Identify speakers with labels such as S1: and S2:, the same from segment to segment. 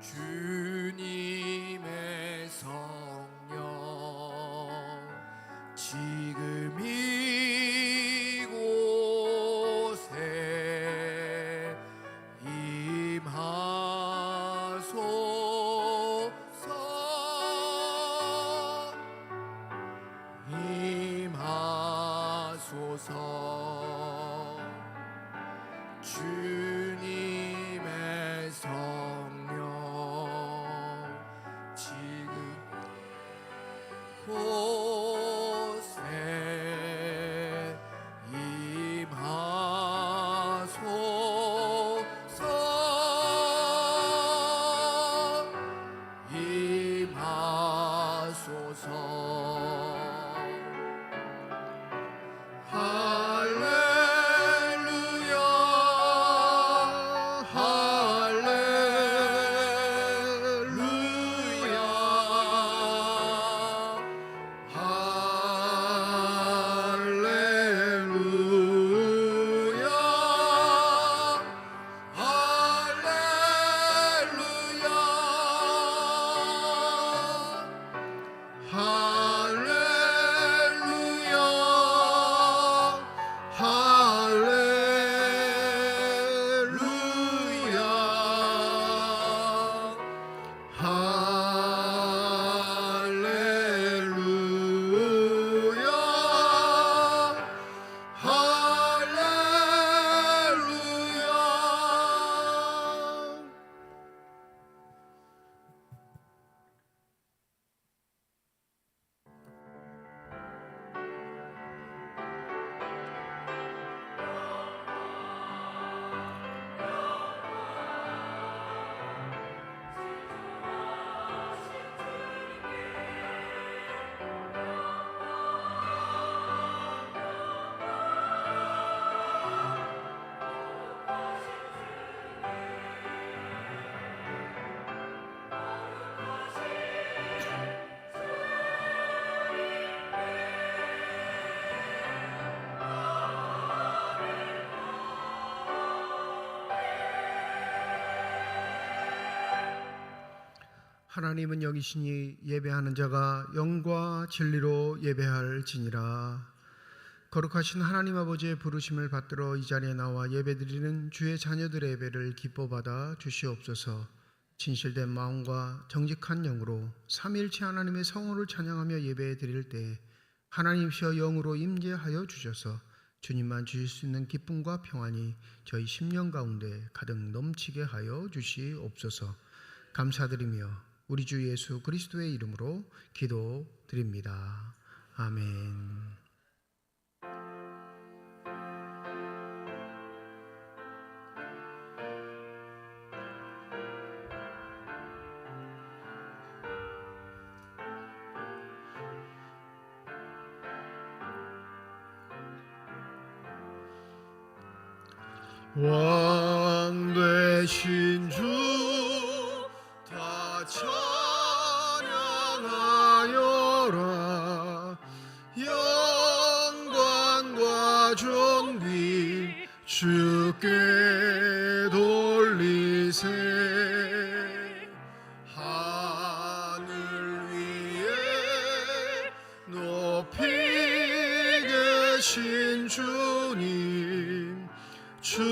S1: 주님의 성령 지금 이곳에 임하소서 임하소서 주님의 성령 지금 곳에 임하소서 임하소서 할렐루야 할렐루야 할렐루야
S2: 하나님은 여기시니 예배하는 자가 영과 진리로 예배할지니라. 거룩하신 하나님 아버지의 부르심을 받들어 이 자리에 나와 예배드리는 주의 자녀들의 예배를 기뻐받아 주시옵소서. 진실된 마음과 정직한 영으로 삼위일체 하나님의 성호를 찬양하며 예배 드릴 때 하나님이시여 영으로 임재하여 주셔서 주님만 주실 수 있는 기쁨과 평안이 저희 심령 가운데 가득 넘치게 하여 주시옵소서. 감사드리며 우리 주 예수 그리스도의 이름으로 기도드립니다. 아멘. 왕 되신 주 다 찬양하여라. 영광과 존귀 주께 돌리세. 하늘 위에 높이 계신 주님, 주님의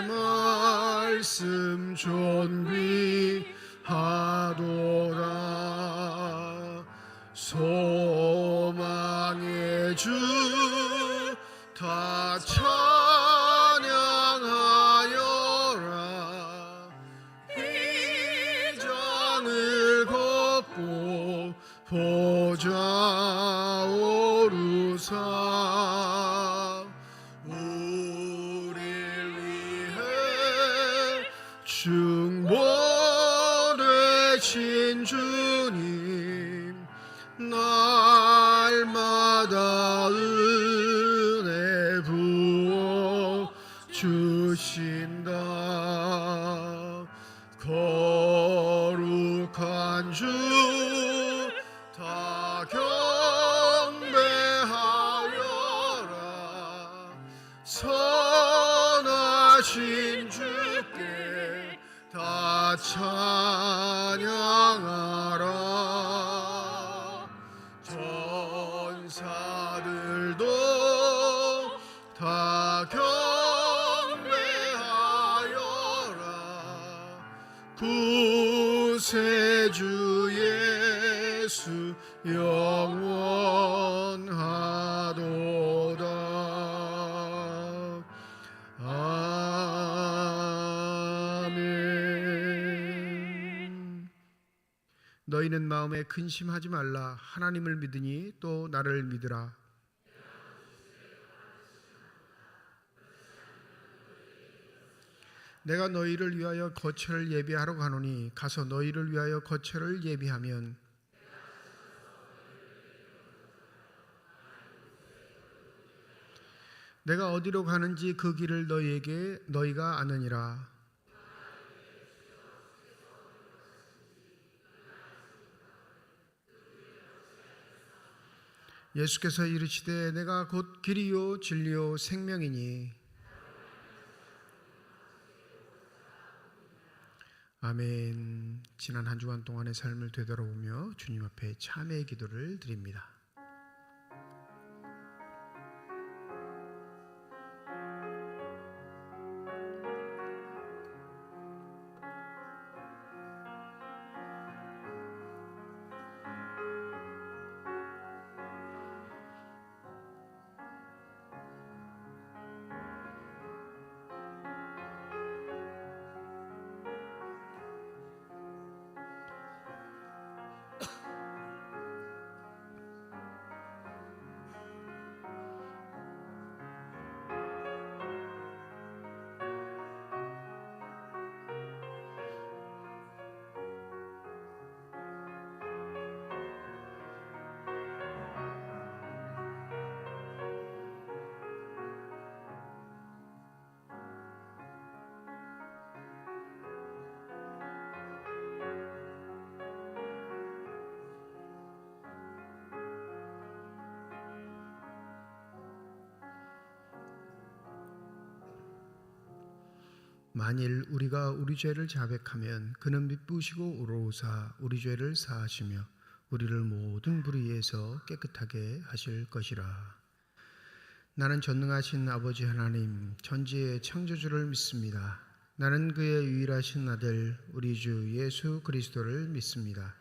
S2: 말씀 존귀하도다. 소망의 주 다 찬양하여라. 비전을 걷고 보좌 오르사 충보되신 주님, 날마다 은혜 부어 주신다. 거룩한 주 다 경배하여라. 선하신 주께 다 찬양하라. 전사들도 다 경배하여라. 구세주 예수 영원하도다. 아멘. 너희는 마음에 근심하지 말라. 하나님을 믿으니 또 나를 믿으라. 내가 너희를 위하여 거처를 예비하러 가노니 가서 너희를 위하여 거처를 예비하면 내가 어디로 가는지 그 길을 너희가 아느니라. 예수께서 이르시되 내가 곧 길이요 진리요 생명이니. 아멘. 지난 한 주간 동안의 삶을 되돌아보며 주님 앞에 참회의 기도를 드립니다. 만일 우리가 우리 죄를 자백하면 그는 미쁘시고 의로우사 우리 죄를 사하시며 우리를 모든 불의에서 깨끗하게 하실 것이라. 나는 전능하신 아버지 하나님 천지의 창조주를 믿습니다. 나는 그의 유일하신 아들 우리 주 예수 그리스도를 믿습니다.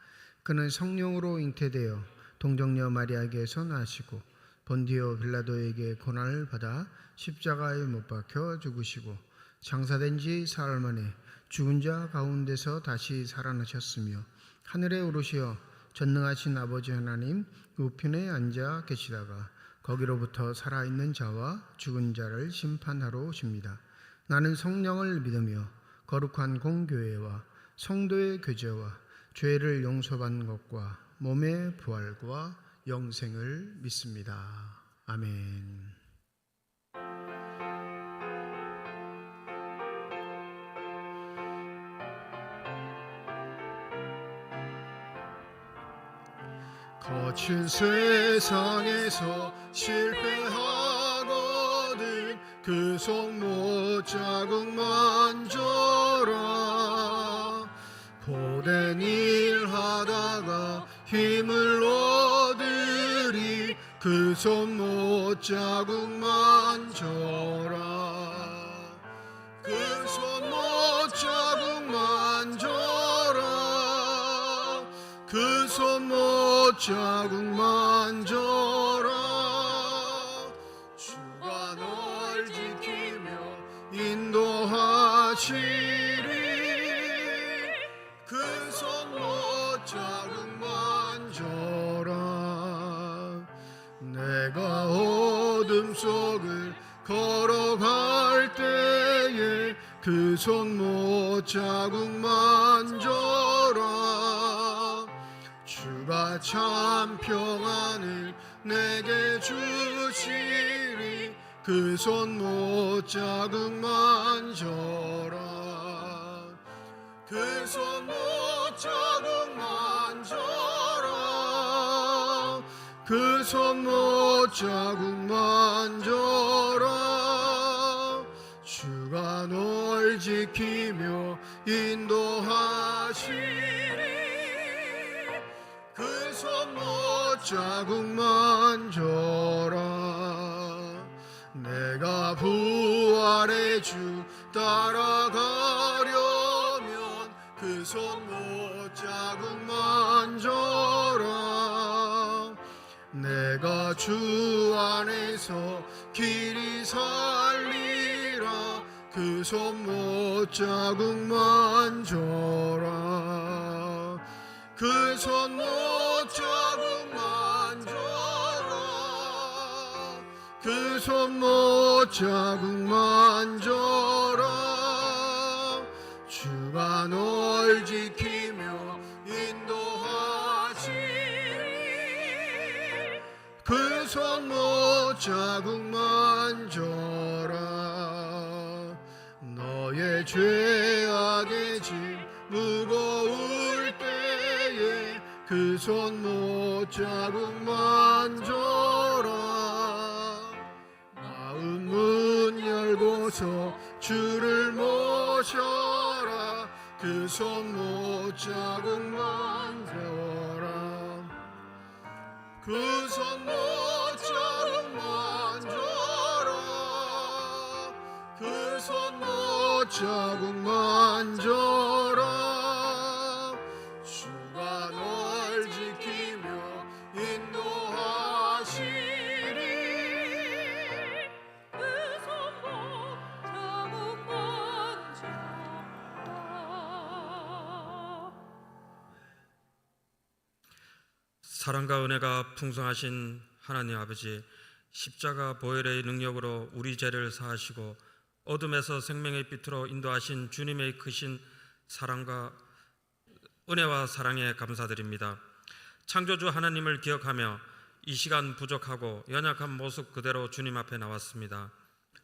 S2: 그는 성령으로 잉태되어 동정녀 마리아에게서 나시고 본디오 빌라도에게 고난을 받아 십자가에 못 박혀 죽으시고 장사된 지 사흘 만에 죽은 자 가운데서 다시 살아나셨으며 하늘에 오르시어 전능하신 아버지 하나님 우편에 앉아 계시다가 거기로부터 살아있는 자와 죽은 자를 심판하러 오십니다. 나는 성령을 믿으며 거룩한 공교회와 성도의 교제와 죄를 용서받는 것과 몸의 부활과 영생을 믿습니다. 아멘. 거친 세상에서 실패하거든 그 손 못 자국만 져라. 고된 일 하다가 힘을 얻으리 그 손 못 자국만 져라. 그 손 못 자국만 져라. 그 손 못 자국만 져라. 주가 널 지키며 인도하시리. 그 손 못 자국만 져라. 내가 어둠 속을 걸어갈 때에 그 손 못 자국만 져라. 주가 참 평안을 내게 주시리. 그 손 못 자국만 져라. 그 손 못 자국만 져라. 그 손 못 자국만 져라. 주가 널 지키며 인도하시리. 그 손 못 자국만 줘라. 내가 부활의 주 따라가려면 그 손 못 자국만 줘라. 내가 주 안에서 길이 살리라. 그 손 못 자국만 줘라. 그 손 못 자국만 줘라. 그 손 못 자국만 줘라. 주가 널 지키며 인도하시리. 그 손 못 자국만 줘라. 너의 죄악의 짐 무거울 때에 그 손 못 자국만 줘라. 마음 문 열고서 주를 모셔라. 그 손 못 자국만 줘라. 그 손 못 자국만 줘라. 그 손 못 자국만 줘라. 주가 널 지키며 인도하시리.
S3: 그 손 못 자국만 줘라.
S4: 사랑과 은혜가 풍성하신 하나님 아버지, 십자가 보혈의 능력으로 우리 죄를 사하시고 어둠에서 생명의 빛으로 인도하신 주님의 크신 사랑과 은혜와 사랑에 감사드립니다. 창조주 하나님을 기억하며 이 시간 부족하고 연약한 모습 그대로 주님 앞에 나왔습니다.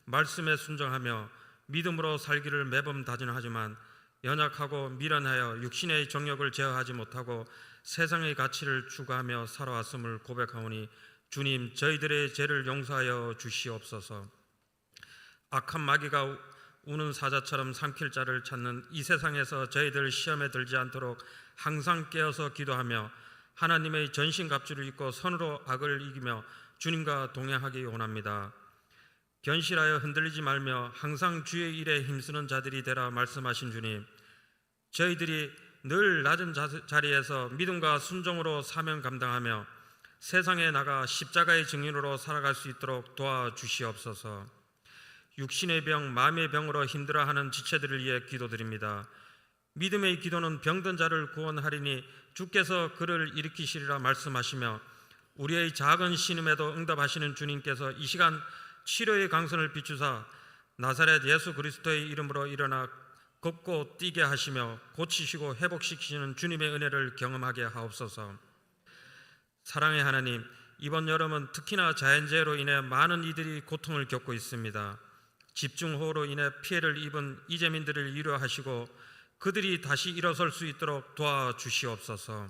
S4: 말씀에 순종하며 믿음으로 살기를 매번 다짐하지만 연약하고 미련하여 육신의 정욕을 제어하지 못하고 세상의 가치를 추구하며 살아왔음을 고백하오니 주님, 저희들의 죄를 용서하여 주시옵소서. 악한 마귀가 우는 사자처럼 삼킬 자를 찾는 이 세상에서 저희들 시험에 들지 않도록 항상 깨어서 기도하며 하나님의 전신갑주를 입고 선으로 악을 이기며 주님과 동행하기 원합니다. 견실하여 흔들리지 말며 항상 주의 일에 힘쓰는 자들이 되라 말씀하신 주님, 저희들이 늘 낮은 자리에서 믿음과 순종으로 사명 감당하며 세상에 나가 십자가의 증인으로 살아갈 수 있도록 도와주시옵소서. 육신의 병, 마음의 병으로 힘들어하는 지체들을 위해 기도드립니다. 믿음의 기도는 병든 자를 구원하리니 주께서 그를 일으키시리라 말씀하시며 우리의 작은 신음에도 응답하시는 주님께서 이 시간 치료의 강선을 비추사 나사렛 예수 그리스도의 이름으로 일어나 걷고 뛰게 하시며 고치시고 회복시키시는 주님의 은혜를 경험하게 하옵소서. 사랑의 하나님, 이번 여름은 특히나 자연재해로 인해 많은 이들이 고통을 겪고 있습니다. 집중호우로 인해 피해를 입은 이재민들을 위로하시고 그들이 다시 일어설 수 있도록 도와주시옵소서.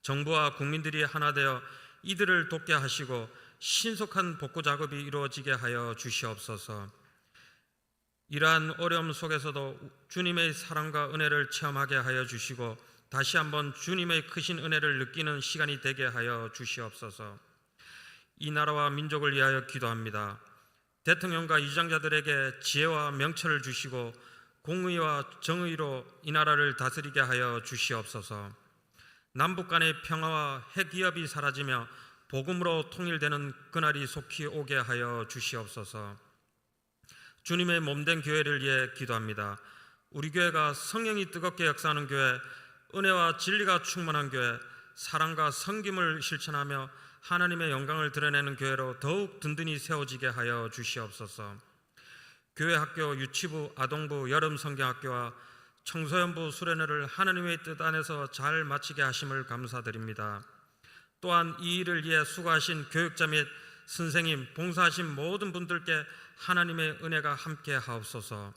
S4: 정부와 국민들이 하나 되어 이들을 돕게 하시고 신속한 복구 작업이 이루어지게 하여 주시옵소서. 이러한 어려움 속에서도 주님의 사랑과 은혜를 체험하게 하여 주시고 다시 한번 주님의 크신 은혜를 느끼는 시간이 되게 하여 주시옵소서. 이 나라와 민족을 위하여 기도합니다. 대통령과 위장자들에게 지혜와 명철을 주시고 공의와 정의로 이 나라를 다스리게 하여 주시옵소서. 남북 간의 평화와 핵위협이 사라지며 복음으로 통일되는 그날이 속히 오게 하여 주시옵소서. 주님의 몸된 교회를 위해 기도합니다. 우리 교회가 성령이 뜨겁게 역사하는 교회, 은혜와 진리가 충만한 교회, 사랑과 섬김을 실천하며 하나님의 영광을 드러내는 교회로 더욱 든든히 세워지게 하여 주시옵소서. 교회 학교, 유치부, 아동부, 여름 성경학교와 청소년부 수련회를 하나님의 뜻 안에서 잘 마치게 하심을 감사드립니다. 또한 이 일을 위해 수고하신 교육자 및 선생님, 봉사하신 모든 분들께 하나님의 은혜가 함께 하옵소서.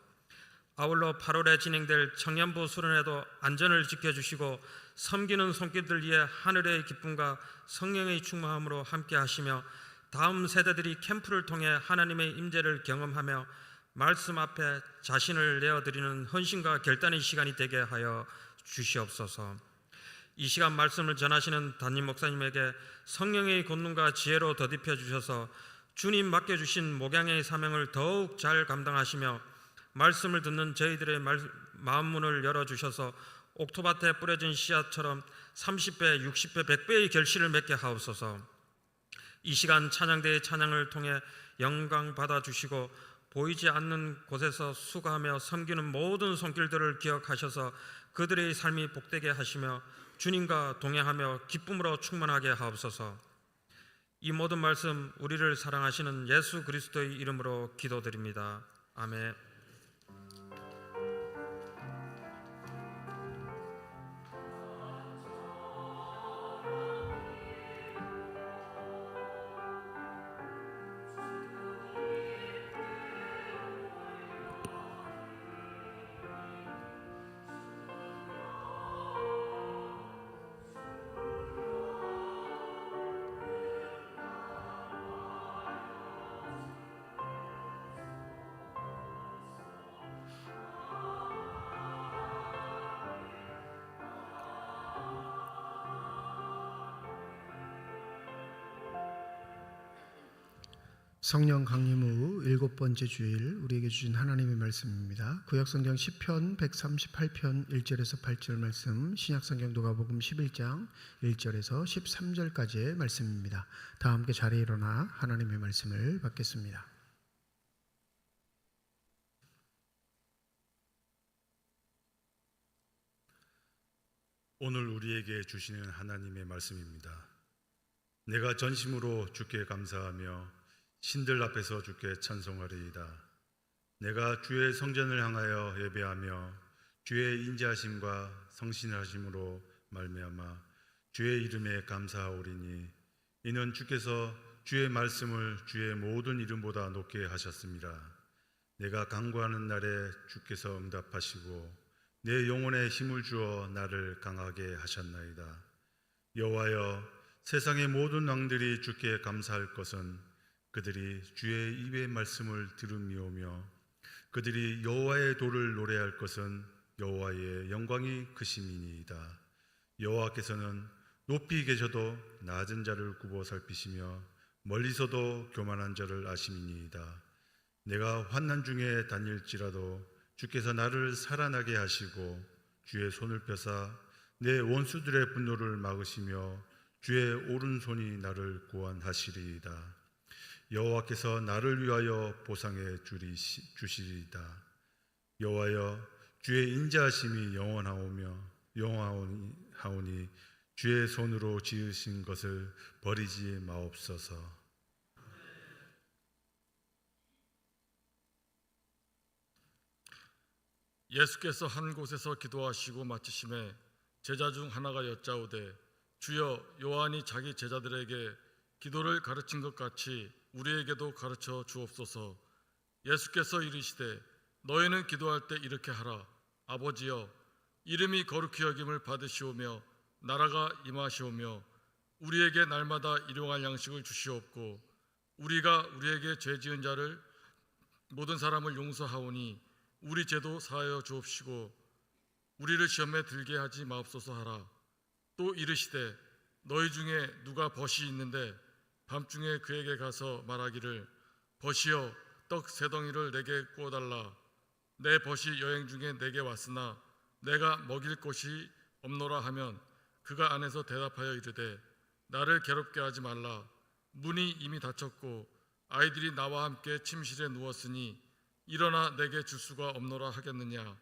S4: 아울러 8월에 진행될 청년부 수련회도 안전을 지켜주시고 섬기는 손길들 위해 하늘의 기쁨과 성령의 충만함으로 함께 하시며 다음 세대들이 캠프를 통해 하나님의 임재를 경험하며 말씀 앞에 자신을 내어드리는 헌신과 결단의 시간이 되게 하여 주시옵소서. 이 시간 말씀을 전하시는 담임 목사님에게 성령의 권능과 지혜로 더딥혀 주셔서 주님 맡겨주신 목양의 사명을 더욱 잘 감당하시며 말씀을 듣는 저희들의 마음문을 열어주셔서 옥토밭에 뿌려진 씨앗처럼 30배, 60배, 100배의 결실을 맺게 하옵소서. 이 시간 찬양대의 찬양을 통해 영광 받아주시고 보이지 않는 곳에서 수고하며 섬기는 모든 손길들을 기억하셔서 그들의 삶이 복되게 하시며 주님과 동행하며 기쁨으로 충만하게 하옵소서. 이 모든 말씀 우리를 사랑하시는 예수 그리스도의 이름으로 기도드립니다. 아멘.
S2: 성령 강림 후 7번째 주일 우리에게 주신 하나님의 말씀입니다. 구약성경 시편 138편 1절에서 8절 말씀, 신약성경 누가복음 11장 1절에서 13절까지의 말씀입니다. 다 함께 자리에 일어나 하나님의 말씀을 받겠습니다.
S5: 오늘 우리에게 주시는 하나님의 말씀입니다. 내가 전심으로 주께 감사하며 신들 앞에서 주께 찬송하리이다. 내가 주의 성전을 향하여 예배하며 주의 인자하심과 성실하심으로 말미암아 주의 이름에 감사하오리니 이는 주께서 주의 말씀을 주의 모든 이름보다 높게 하셨습니다. 내가 간구하는 날에 주께서 응답하시고 내 영혼에 힘을 주어 나를 강하게 하셨나이다. 여호와여, 세상의 모든 왕들이 주께 감사할 것은 그들이 주의 입의 말씀을 들음이오며 그들이 여호와의 도를 노래할 것은 여호와의 영광이 크심이니이다. 여호와께서는 높이 계셔도 낮은 자를 굽어 살피시며 멀리서도 교만한 자를 아심이니이다. 내가 환난 중에 다닐지라도 주께서 나를 살아나게 하시고 주의 손을 펴사 내 원수들의 분노를 막으시며 주의 오른손이 나를 구원하시리이다. 여호와께서 나를 위하여 보상해 주시리이다. 여호와여, 주의 인자하심이 영원하오니 주의 손으로 지으신 것을 버리지 마옵소서.
S6: 예수께서 한 곳에서 기도하시고 마치심에 제자 중 하나가 여짜오되 주여, 요한이 자기 제자들에게 기도를 가르친 것 같이 우리에게도 가르쳐 주옵소서. 예수께서 이르시되 너희는 기도할 때 이렇게 하라. 아버지여, 이름이 거룩히 여김을 받으시오며 나라가 임하시오며 우리에게 날마다 일용할 양식을 주시옵고 우리가 우리에게 죄 지은 자를 모든 사람을 용서하오니 우리 죄도 사하여 주옵시고 우리를 시험에 들게 하지 마옵소서 하라. 또 이르시되 너희 중에 누가 벗이 있는데 밤중에 그에게 가서 말하기를 벗이여, 떡 3덩이를 내게 구워달라. 내 벗이 여행 중에 내게 왔으나 내가 먹일 것이 없노라 하면 그가 안에서 대답하여 이르되 나를 괴롭게 하지 말라. 문이 이미 닫혔고 아이들이 나와 함께 침실에 누웠으니 일어나 내게 줄 수가 없노라 하겠느냐.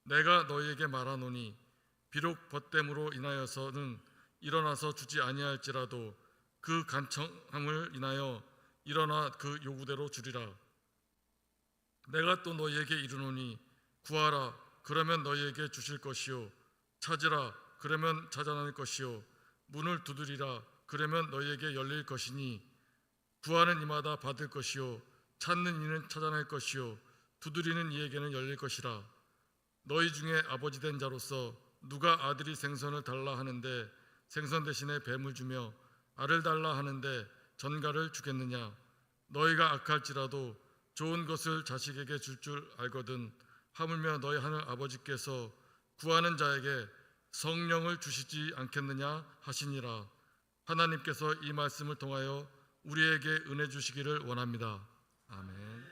S6: 내가 너희에게 말하노니 비록 벗됨으로 인하여서는 일어나서 주지 아니할지라도 그 간청함을 인하여 일어나 그 요구대로 주리라. 내가 또 너희에게 이르노니 구하라, 그러면 너희에게 주실 것이요, 찾으라, 그러면 찾아낼 것이요, 문을 두드리라, 그러면 너희에게 열릴 것이니 구하는 이마다 받을 것이요, 찾는 이는 찾아낼 것이요, 두드리는 이에게는 열릴 것이라. 너희 중에 아버지 된 자로서 누가 아들이 생선을 달라 하는데 생선 대신에 뱀을 주며 알을 달라 하는데 전갈을 주겠느냐. 너희가 악할지라도 좋은 것을 자식에게 줄 알거든 하물며 너희 하늘 아버지께서 구하는 자에게 성령을 주시지 않겠느냐 하시니라. 하나님께서 이 말씀을 통하여 우리에게 은혜 주시기를 원합니다. 아멘.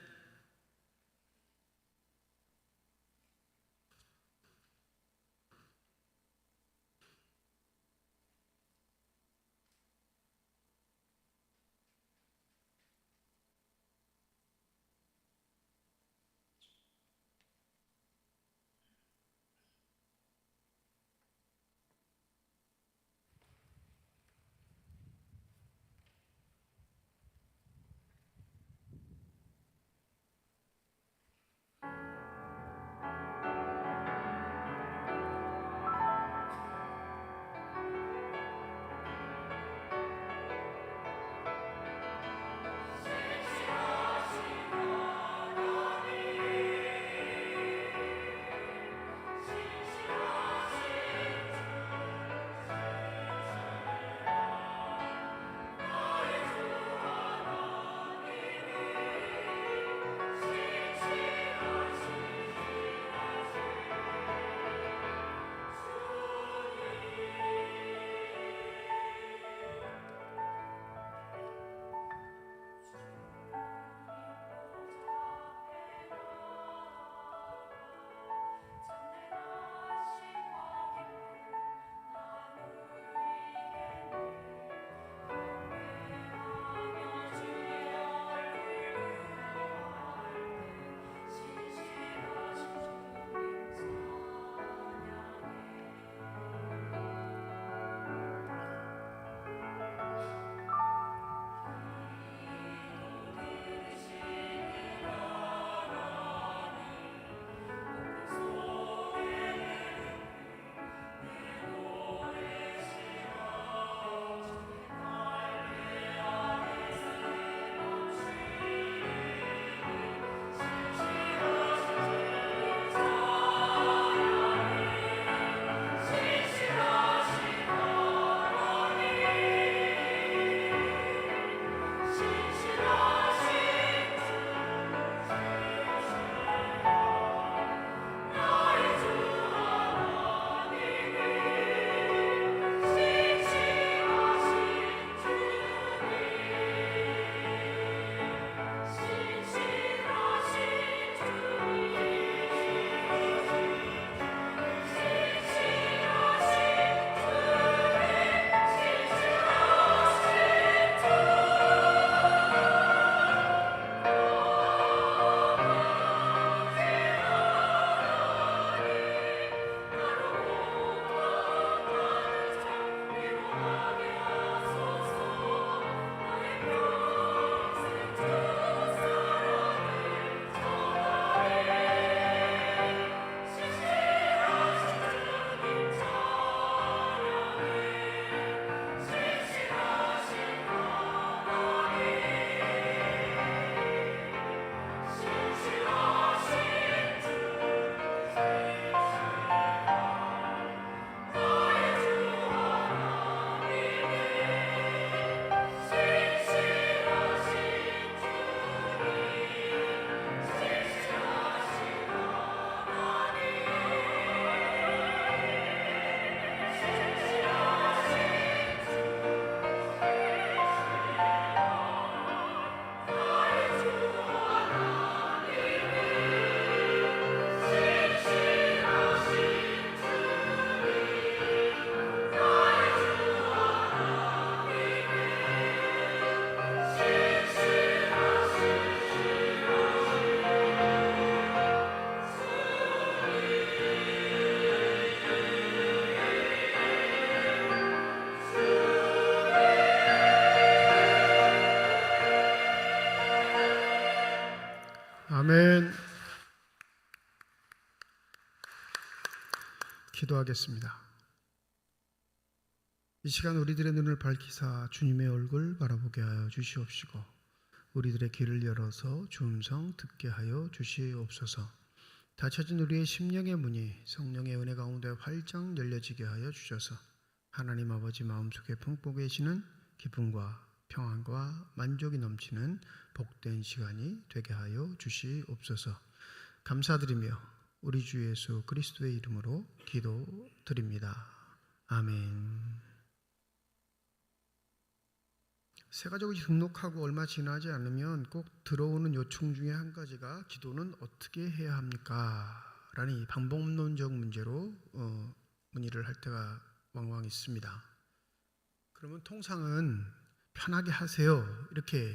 S2: 아멘. 기도하겠습니다. 이 시간 우리들의 눈을 밝히사 주님의 얼굴 바라보게 하여 주시옵시고 우리들의 귀를 열어서 주 음성 듣게 하여 주시옵소서. 닫혀진 우리의 심령의 문이 성령의 은혜 가운데 활짝 열려지게 하여 주셔서 하나님 아버지 마음속에 품고 계시는 기쁨과 평안과 만족이 넘치는 복된 시간이 되게 하여 주시옵소서. 감사드리며 우리 주 예수 그리스도의 이름으로 기도드립니다. 아멘. 새가족이 등록하고 얼마 지나지 않으면 꼭 들어오는 요청 중에 한 가지가 기도는 어떻게 해야 합니까? 라는 이 방법론적 문제로 문의를 할 때가 왕왕 있습니다. 그러면 통상은 편하게 하세요 이렇게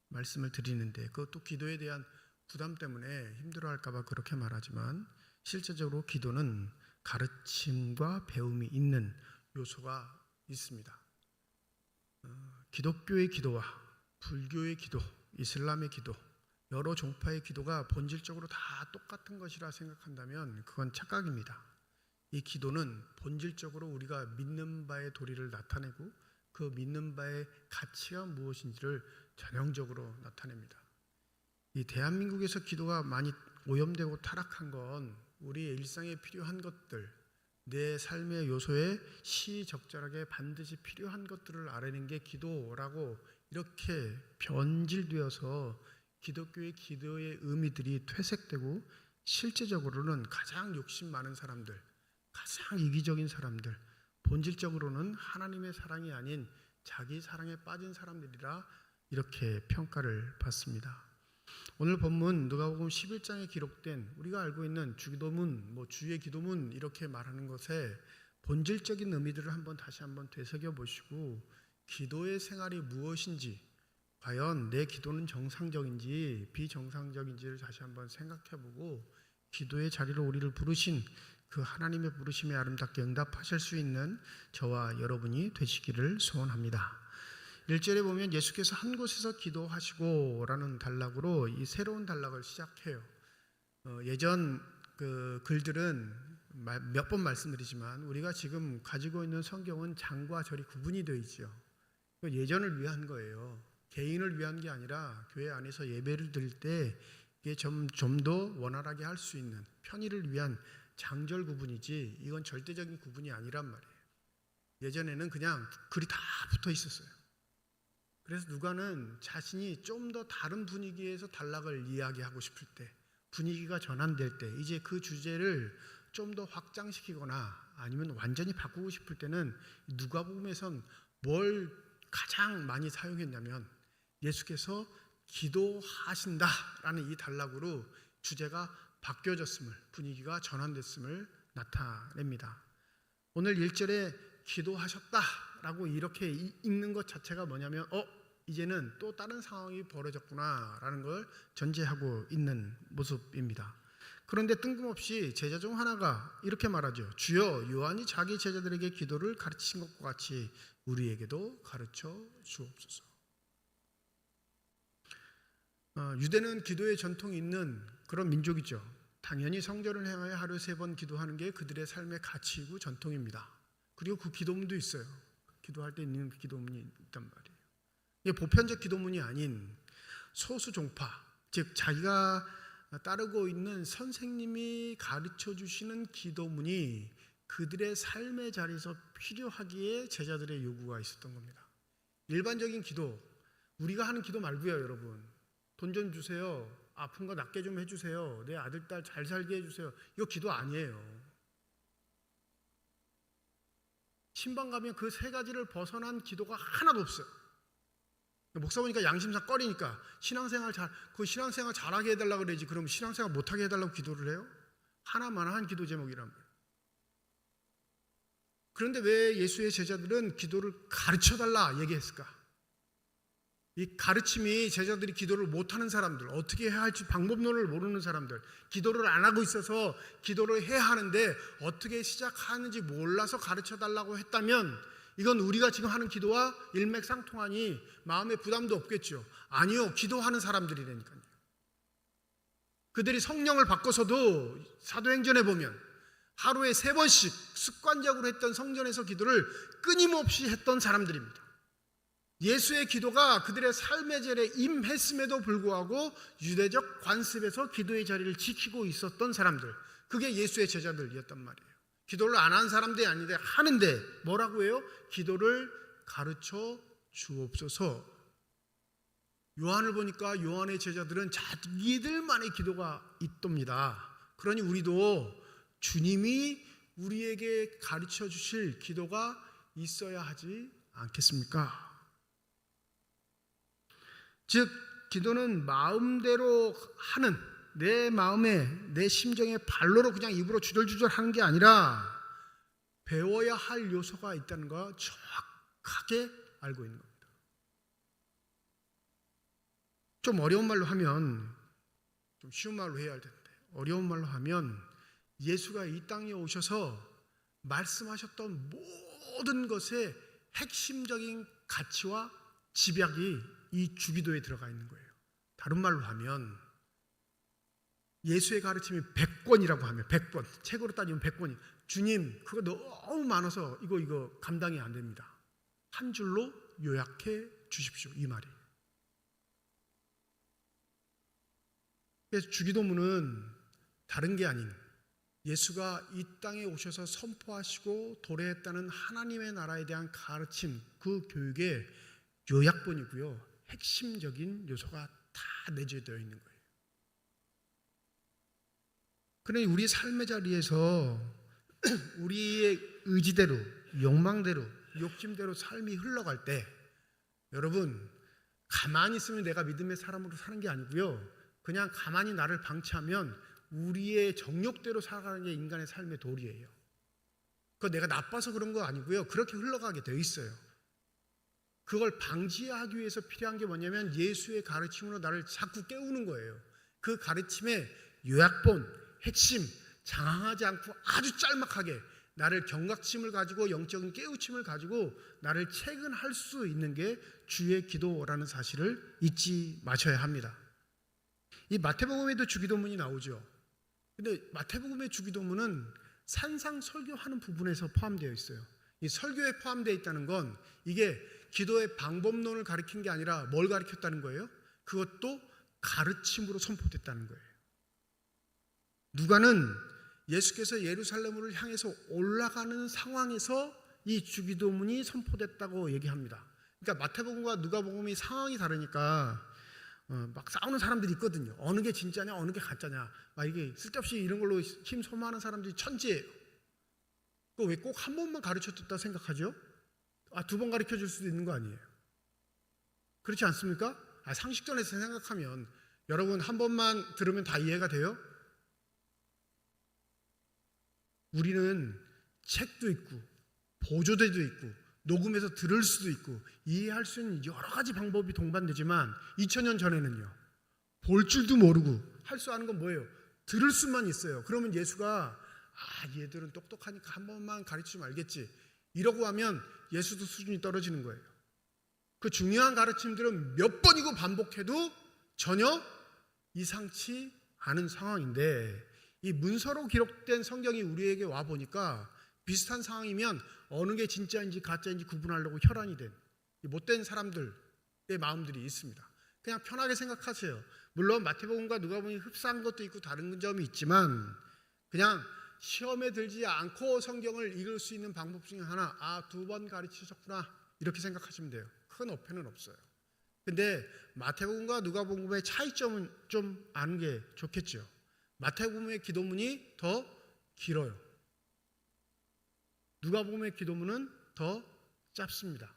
S2: 말씀을 드리는데, 그것도 기도에 대한 부담 때문에 힘들어할까 봐 그렇게 말하지만, 실제적으로 기도는 가르침과 배움이 있는 요소가 있습니다. 기독교의 기도와 불교의 기도, 이슬람의 기도, 여러 종파의 기도가 본질적으로 다 똑같은 것이라 생각한다면 그건 착각입니다. 이 기도는 본질적으로 우리가 믿는 바의 도리를 나타내고 그 믿는 바의 가치가 무엇인지를 전형적으로 나타냅니다. 이 대한민국에서 기도가 많이 오염되고 타락한 건 우리의 일상에 필요한 것들, 내 삶의 요소에 시적절하게 반드시 필요한 것들을 알아내는 게 기도라고 이렇게 변질되어서 기독교의 기도의 의미들이 퇴색되고, 실제적으로는 가장 욕심 많은 사람들, 가장 이기적인 사람들, 본질적으로는 하나님의 사랑이 아닌 자기 사랑에 빠진 사람들이라 이렇게 평가를 받습니다. 오늘 본문 누가복음 11장에 기록된 우리가 알고 있는 주기도문, 주의 기도문 이렇게 말하는 것에 본질적인 의미들을 다시 한번 되새겨 보시고, 기도의 생활이 무엇인지, 과연 내 기도는 정상적인지 비정상적인지를 다시 한번 생각해 보고, 기도의 자리로 우리를 부르신 그 하나님의 부르심에 아름답게 응답하실 수 있는 저와 여러분이 되시기를 소원합니다. 1절에 보면 예수께서 한 곳에서 기도하시고 라는 단락으로 이 새로운 단락을 시작해요. 예전 그 글들은 몇 번 말씀드리지만 우리가 지금 가지고 있는 성경은 장과 절이 구분이 되어 있죠. 예전을 위한 거예요. 개인을 위한 게 아니라 교회 안에서 예배를 드릴 때 이게 좀 더 원활하게 할 수 있는 편의를 위한 장절 구분이지, 이건 절대적인 구분이 아니란 말이에요. 예전에는 그냥 글이 다 붙어 있었어요. 그래서 누가는 자신이 좀 더 다른 분위기에서 단락을 이야기하고 싶을 때, 분위기가 전환될 때, 이제 그 주제를 좀 더 확장시키거나 아니면 완전히 바꾸고 싶을 때는 누가복음에선 뭘 가장 많이 사용했냐면 예수께서 기도하신다라는 이 단락으로 주제가 바뀌어졌음을, 분위기가 전환됐음을 나타냅니다. 오늘 1절에 기도하셨다라고 이렇게 읽는 것 자체가 뭐냐면 이제는 또 다른 상황이 벌어졌구나라는 걸 전제하고 있는 모습입니다. 그런데 뜬금없이 제자 중 하나가 이렇게 말하죠. 주여, 요한이 자기 제자들에게 기도를 가르치신 것과 같이 우리에게도 가르쳐 주옵소서. 유대는 기도의 전통이 있는 그런 민족이죠. 당연히 성전을 향하여 하루 3번 기도하는 게 그들의 삶의 가치이고 전통입니다. 그리고 그 기도문도 있어요. 기도할 때 있는 그 기도문이 있단 말이에요. 이게 보편적 기도문이 아닌 소수 종파, 즉 자기가 따르고 있는 선생님이 가르쳐 주시는 기도문이 그들의 삶의 자리에서 필요하기에 제자들의 요구가 있었던 겁니다. 일반적인 기도, 우리가 하는 기도 말고요, 여러분. 돈 좀 주세요. 아픈 거 낫게 좀 해주세요. 내 아들, 딸 잘 살게 해주세요. 이거 기도 아니에요. 신방 가면 그 3가지를 벗어난 기도가 하나도 없어요. 목사 보니까 양심상 꺼리니까 신앙생활 잘하게 해달라고 그러지, 그럼 신앙생활 못하게 해달라고 기도를 해요? 하나만 한 기도 제목이란 말이에요. 그런데 왜 예수의 제자들은 기도를 가르쳐달라 얘기했을까? 이 가르침이 제자들이 기도를 못하는 사람들, 어떻게 해야 할지 방법론을 모르는 사람들, 기도를 안 하고 있어서 기도를 해야 하는데 어떻게 시작하는지 몰라서 가르쳐달라고 했다면 이건 우리가 지금 하는 기도와 일맥상통하니 마음에 부담도 없겠죠. 아니요, 기도하는 사람들이라니까요. 그들이 성령을 바꿔서도 사도행전에 보면 하루에 3번씩 습관적으로 했던 성전에서 기도를 끊임없이 했던 사람들입니다. 예수의 기도가 그들의 삶의 자리에 임했음에도 불구하고 유대적 관습에서 기도의 자리를 지키고 있었던 사람들, 그게 예수의 제자들이었단 말이에요. 기도를 안 하는 사람들이 아닌데 하는데 뭐라고 해요? 기도를 가르쳐 주옵소서. 요한을 보니까 요한의 제자들은 자기들만의 기도가 있답니다. 그러니 우리도 주님이 우리에게 가르쳐 주실 기도가 있어야 하지 않겠습니까? 즉 기도는 마음대로 하는, 내 마음에 내 심정에 발로로 그냥 입으로 주절주절 하는 게 아니라 배워야 할 요소가 있다는 거 정확하게 알고 있는 겁니다. 좀 어려운 말로 하면, 좀 쉬운 말로 해야 할 텐데, 어려운 말로 하면 예수가 이 땅에 오셔서 말씀하셨던 모든 것의 핵심적인 가치와 집약이 이 주기도에 들어가 있는 거예요. 다른 말로 하면 예수의 가르침이 100권이라고 하면 100권, 책으로 따지면 100권이, 주님 그거 너무 많아서 이거 감당이 안 됩니다. 한 줄로 요약해 주십시오, 이 말이. 그래서 주기도문은 다른 게 아닌 예수가 이 땅에 오셔서 선포하시고 도래했다는 하나님의 나라에 대한 가르침, 그 교육의 요약본이고요, 핵심적인 요소가 다 내재되어 있는 거예요. 그러니 우리 삶의 자리에서 우리의 의지대로, 욕망대로, 욕심대로 삶이 흘러갈 때, 여러분 가만히 있으면 내가 믿음의 사람으로 사는 게 아니고요, 그냥 가만히 나를 방치하면 우리의 정욕대로 살아가는 게 인간의 삶의 도리예요. 그거 내가 나빠서 그런 거 아니고요, 그렇게 흘러가게 되어 있어요. 그걸 방지하기 위해서 필요한 게 뭐냐면 예수의 가르침으로 나를 자꾸 깨우는 거예요. 그 가르침의 요약본, 핵심, 장황하지 않고 아주 짤막하게 나를 경각심을 가지고 영적인 깨우침을 가지고 나를 체근할 수 있는 게 주의 기도라는 사실을 잊지 마셔야 합니다. 이 마태복음에도 주기도문이 나오죠. 근데 마태복음의 주기도문은 산상 설교하는 부분에서 포함되어 있어요. 이 설교에 포함되어 있다는 건 이게 기도의 방법론을 가르친 게 아니라 뭘 가르쳤다는 거예요? 그것도 가르침으로 선포됐다는 거예요. 누가는 예수께서 예루살렘으로 향해서 올라가는 상황에서 이 주기도문이 선포됐다고 얘기합니다. 그러니까 마태복음과 누가복음이 상황이 다르니까 막 싸우는 사람들이 있거든요. 어느 게 진짜냐, 어느 게 가짜냐. 막 이게 쓸데없이 이런 걸로 힘 소모하는 사람들이 천지예요. 그거 왜 꼭 한 번만 가르쳐줬다 생각하죠? 두 번 가르쳐 줄 수도 있는 거 아니에요? 그렇지 않습니까? 상식선에서 생각하면 여러분 한 번만 들으면 다 이해가 돼요? 우리는 책도 있고 보조대도 있고 녹음해서 들을 수도 있고 이해할 수 있는 여러 가지 방법이 동반되지만 2000년 전에는요, 볼 줄도 모르고 할 수 아는 건 뭐예요? 들을 수만 있어요. 그러면 예수가 얘들은 똑똑하니까 한 번만 가르치면 알겠지 이러고 하면 예수도 수준이 떨어지는 거예요. 그 중요한 가르침들은 몇 번이고 반복해도 전혀 이상치 않은 상황인데, 이 문서로 기록된 성경이 우리에게 와 보니까 비슷한 상황이면 어느 게 진짜인지 가짜인지 구분하려고 혈안이 된 못된 사람들의 마음들이 있습니다. 그냥 편하게 생각하세요. 물론 마태복음과 누가복음이 흡사한 것도 있고 다른 점이 있지만 그냥 시험에 들지 않고 성경을 읽을 수 있는 방법 중에 하나, 2번 가르치셨구나 이렇게 생각하시면 돼요. 큰 어폐는 없어요. 근데 마태복음과 누가복음의 차이점은 좀 아는 게 좋겠죠. 마태복음의 기도문이 더 길어요. 누가복음의 기도문은 더 짧습니다.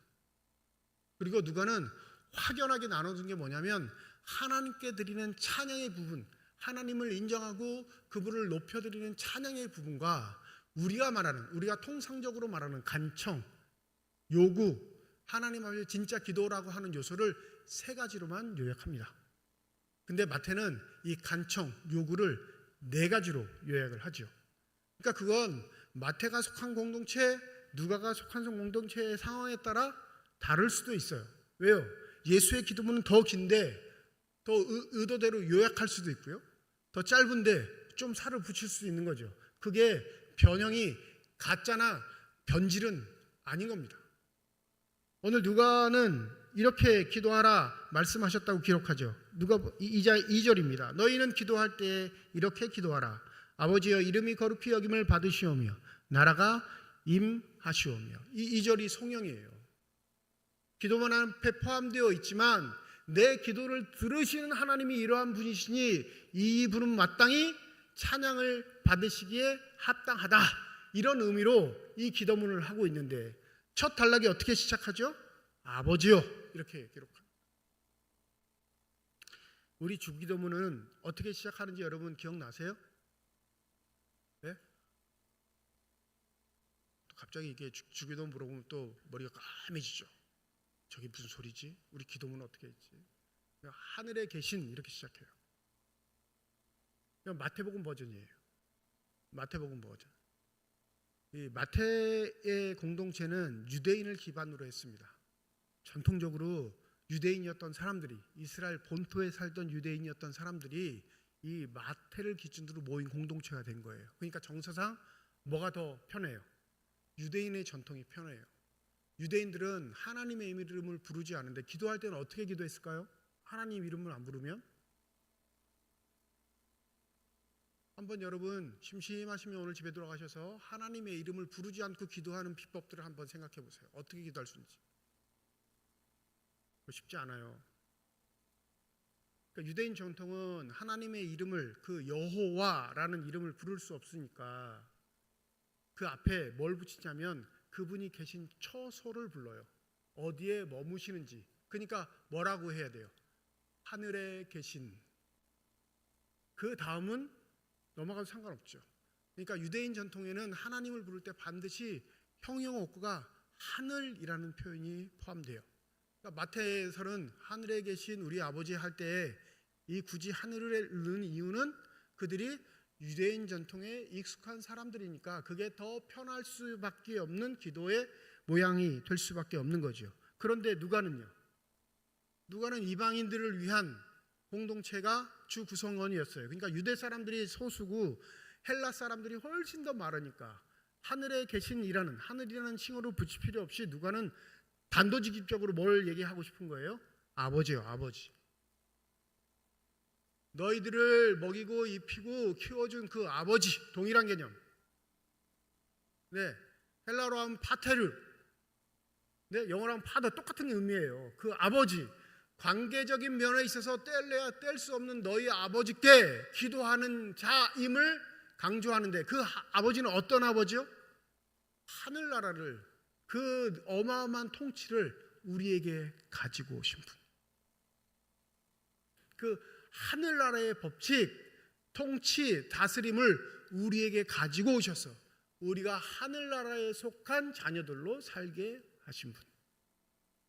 S2: 그리고 누가는 확연하게 나눠둔 게 뭐냐면 하나님께 드리는 찬양의 부분, 하나님을 인정하고 그분을 높여드리는 찬양의 부분과 우리가 통상적으로 말하는 간청, 요구, 하나님 앞에 진짜 기도라고 하는 요소를 3가지로만 요약합니다. 근데 마태는 이 간청, 요구를 4가지로 요약을 하죠. 그러니까 그건 마태가 속한 공동체, 누가가 속한 공동체의 상황에 따라 다를 수도 있어요. 왜요? 예수의 기도문은 더 긴데 더 의도대로 요약할 수도 있고요, 더 짧은데 좀 살을 붙일 수도 있는 거죠. 그게 변형이 가짜나 변질은 아닌 겁니다. 오늘 누가는 이렇게 기도하라 말씀하셨다고 기록하죠. 누가 2절입니다. 너희는 기도할 때 이렇게 기도하라. 아버지여, 이름이 거룩히 여김을 받으시오며 나라가 임하시오며. 이 2절이 송영이에요. 기도문 앞에 포함되어 있지만 내 기도를 들으시는 하나님이 이러한 분이시니 이 분은 마땅히 찬양을 받으시기에 합당하다, 이런 의미로 이 기도문을 하고 있는데 첫 단락이 어떻게 시작하죠? 아버지요, 이렇게 기록합니다. 우리 주기도문은 어떻게 시작하는지 여러분 기억나세요? 네? 또 갑자기 이게 주기도문 물어보면 또 머리가 까매지죠. 저게 무슨 소리지? 우리 기도문은 어떻게 했지? 하늘에 계신, 이렇게 시작해요. 그냥 마태복음 버전이에요. 마태복음 버전. 이 마태의 공동체는 유대인을 기반으로 했습니다. 전통적으로 유대인이었던 사람들이, 이스라엘 본토에 살던 유대인이었던 사람들이 이 마태를 기준으로 모인 공동체가 된 거예요. 그러니까 정서상 뭐가 더 편해요? 유대인의 전통이 편해요. 유대인들은 하나님의 이름을 부르지 않는데 기도할 때는 어떻게 기도했을까요? 하나님 이름을 안 부르면? 한번 여러분 심심하시면 오늘 집에 돌아가셔서 하나님의 이름을 부르지 않고 기도하는 비법들을 한번 생각해 보세요. 어떻게 기도할 수 있는지. 쉽지 않아요. 그러니까 유대인 전통은 하나님의 이름을, 그 여호와라는 이름을 부를 수 없으니까 그 앞에 뭘 붙이냐면 그분이 계신 처소를 불러요. 어디에 머무시는지. 그러니까 뭐라고 해야 돼요? 하늘에 계신. 그 다음은 넘어가도 상관없죠. 그러니까 유대인 전통에는 하나님을 부를 때 반드시 형용어구가 하늘이라는 표현이 포함돼요. 그러니까 마태에서는 하늘에 계신 우리 아버지 할 때 이 굳이 하늘을 넣는 이유는 그들이 유대인 전통에 익숙한 사람들이니까 그게 더 편할 수밖에 없는 기도의 모양이 될 수밖에 없는 거죠. 그런데 누가는 이방인들을 위한 공동체가 주 구성원이었어요. 그러니까 유대 사람들이 소수고 헬라 사람들이 훨씬 더 많으니까 하늘에 계신이라는, 하늘이라는 칭호를 붙일 필요 없이 누가는 단도직입적으로 뭘 얘기하고 싶은 거예요? 아버지요, 아버지. 너희들을 먹이고 입히고 키워준 그 아버지, 동일한 개념. 네, 헬라로 하면 파테르, 네, 영어로 하면 파더, 똑같은 의미예요. 그 아버지, 관계적인 면에 있어서 뗄래야 뗄 수 없는 너희 아버지께 기도하는 자임을 강조하는데 그 아버지는 어떤 아버지요? 하늘나라를, 그 어마어마한 통치를 우리에게 가지고 오신 분. 그 하늘나라의 법칙, 통치, 다스림을 우리에게 가지고 오셔서 우리가 하늘나라에 속한 자녀들로 살게 하신 분.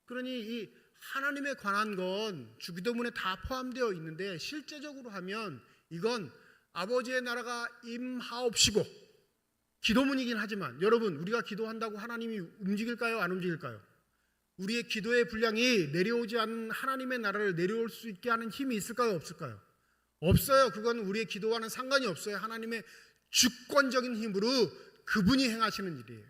S2: 그러니 이 하나님에 관한 건 주기도문에 다 포함되어 있는데 실제적으로 하면 이건 아버지의 나라가 임하옵시고, 기도문이긴 하지만 여러분, 우리가 기도한다고 하나님이 움직일까요? 안 움직일까요? 우리의 기도의 분량이 내려오지 않는 하나님의 나라를 내려올 수 있게 하는 힘이 있을까요? 없을까요? 없어요. 그건 우리의 기도와는 상관이 없어요. 하나님의 주권적인 힘으로 그분이 행하시는 일이에요.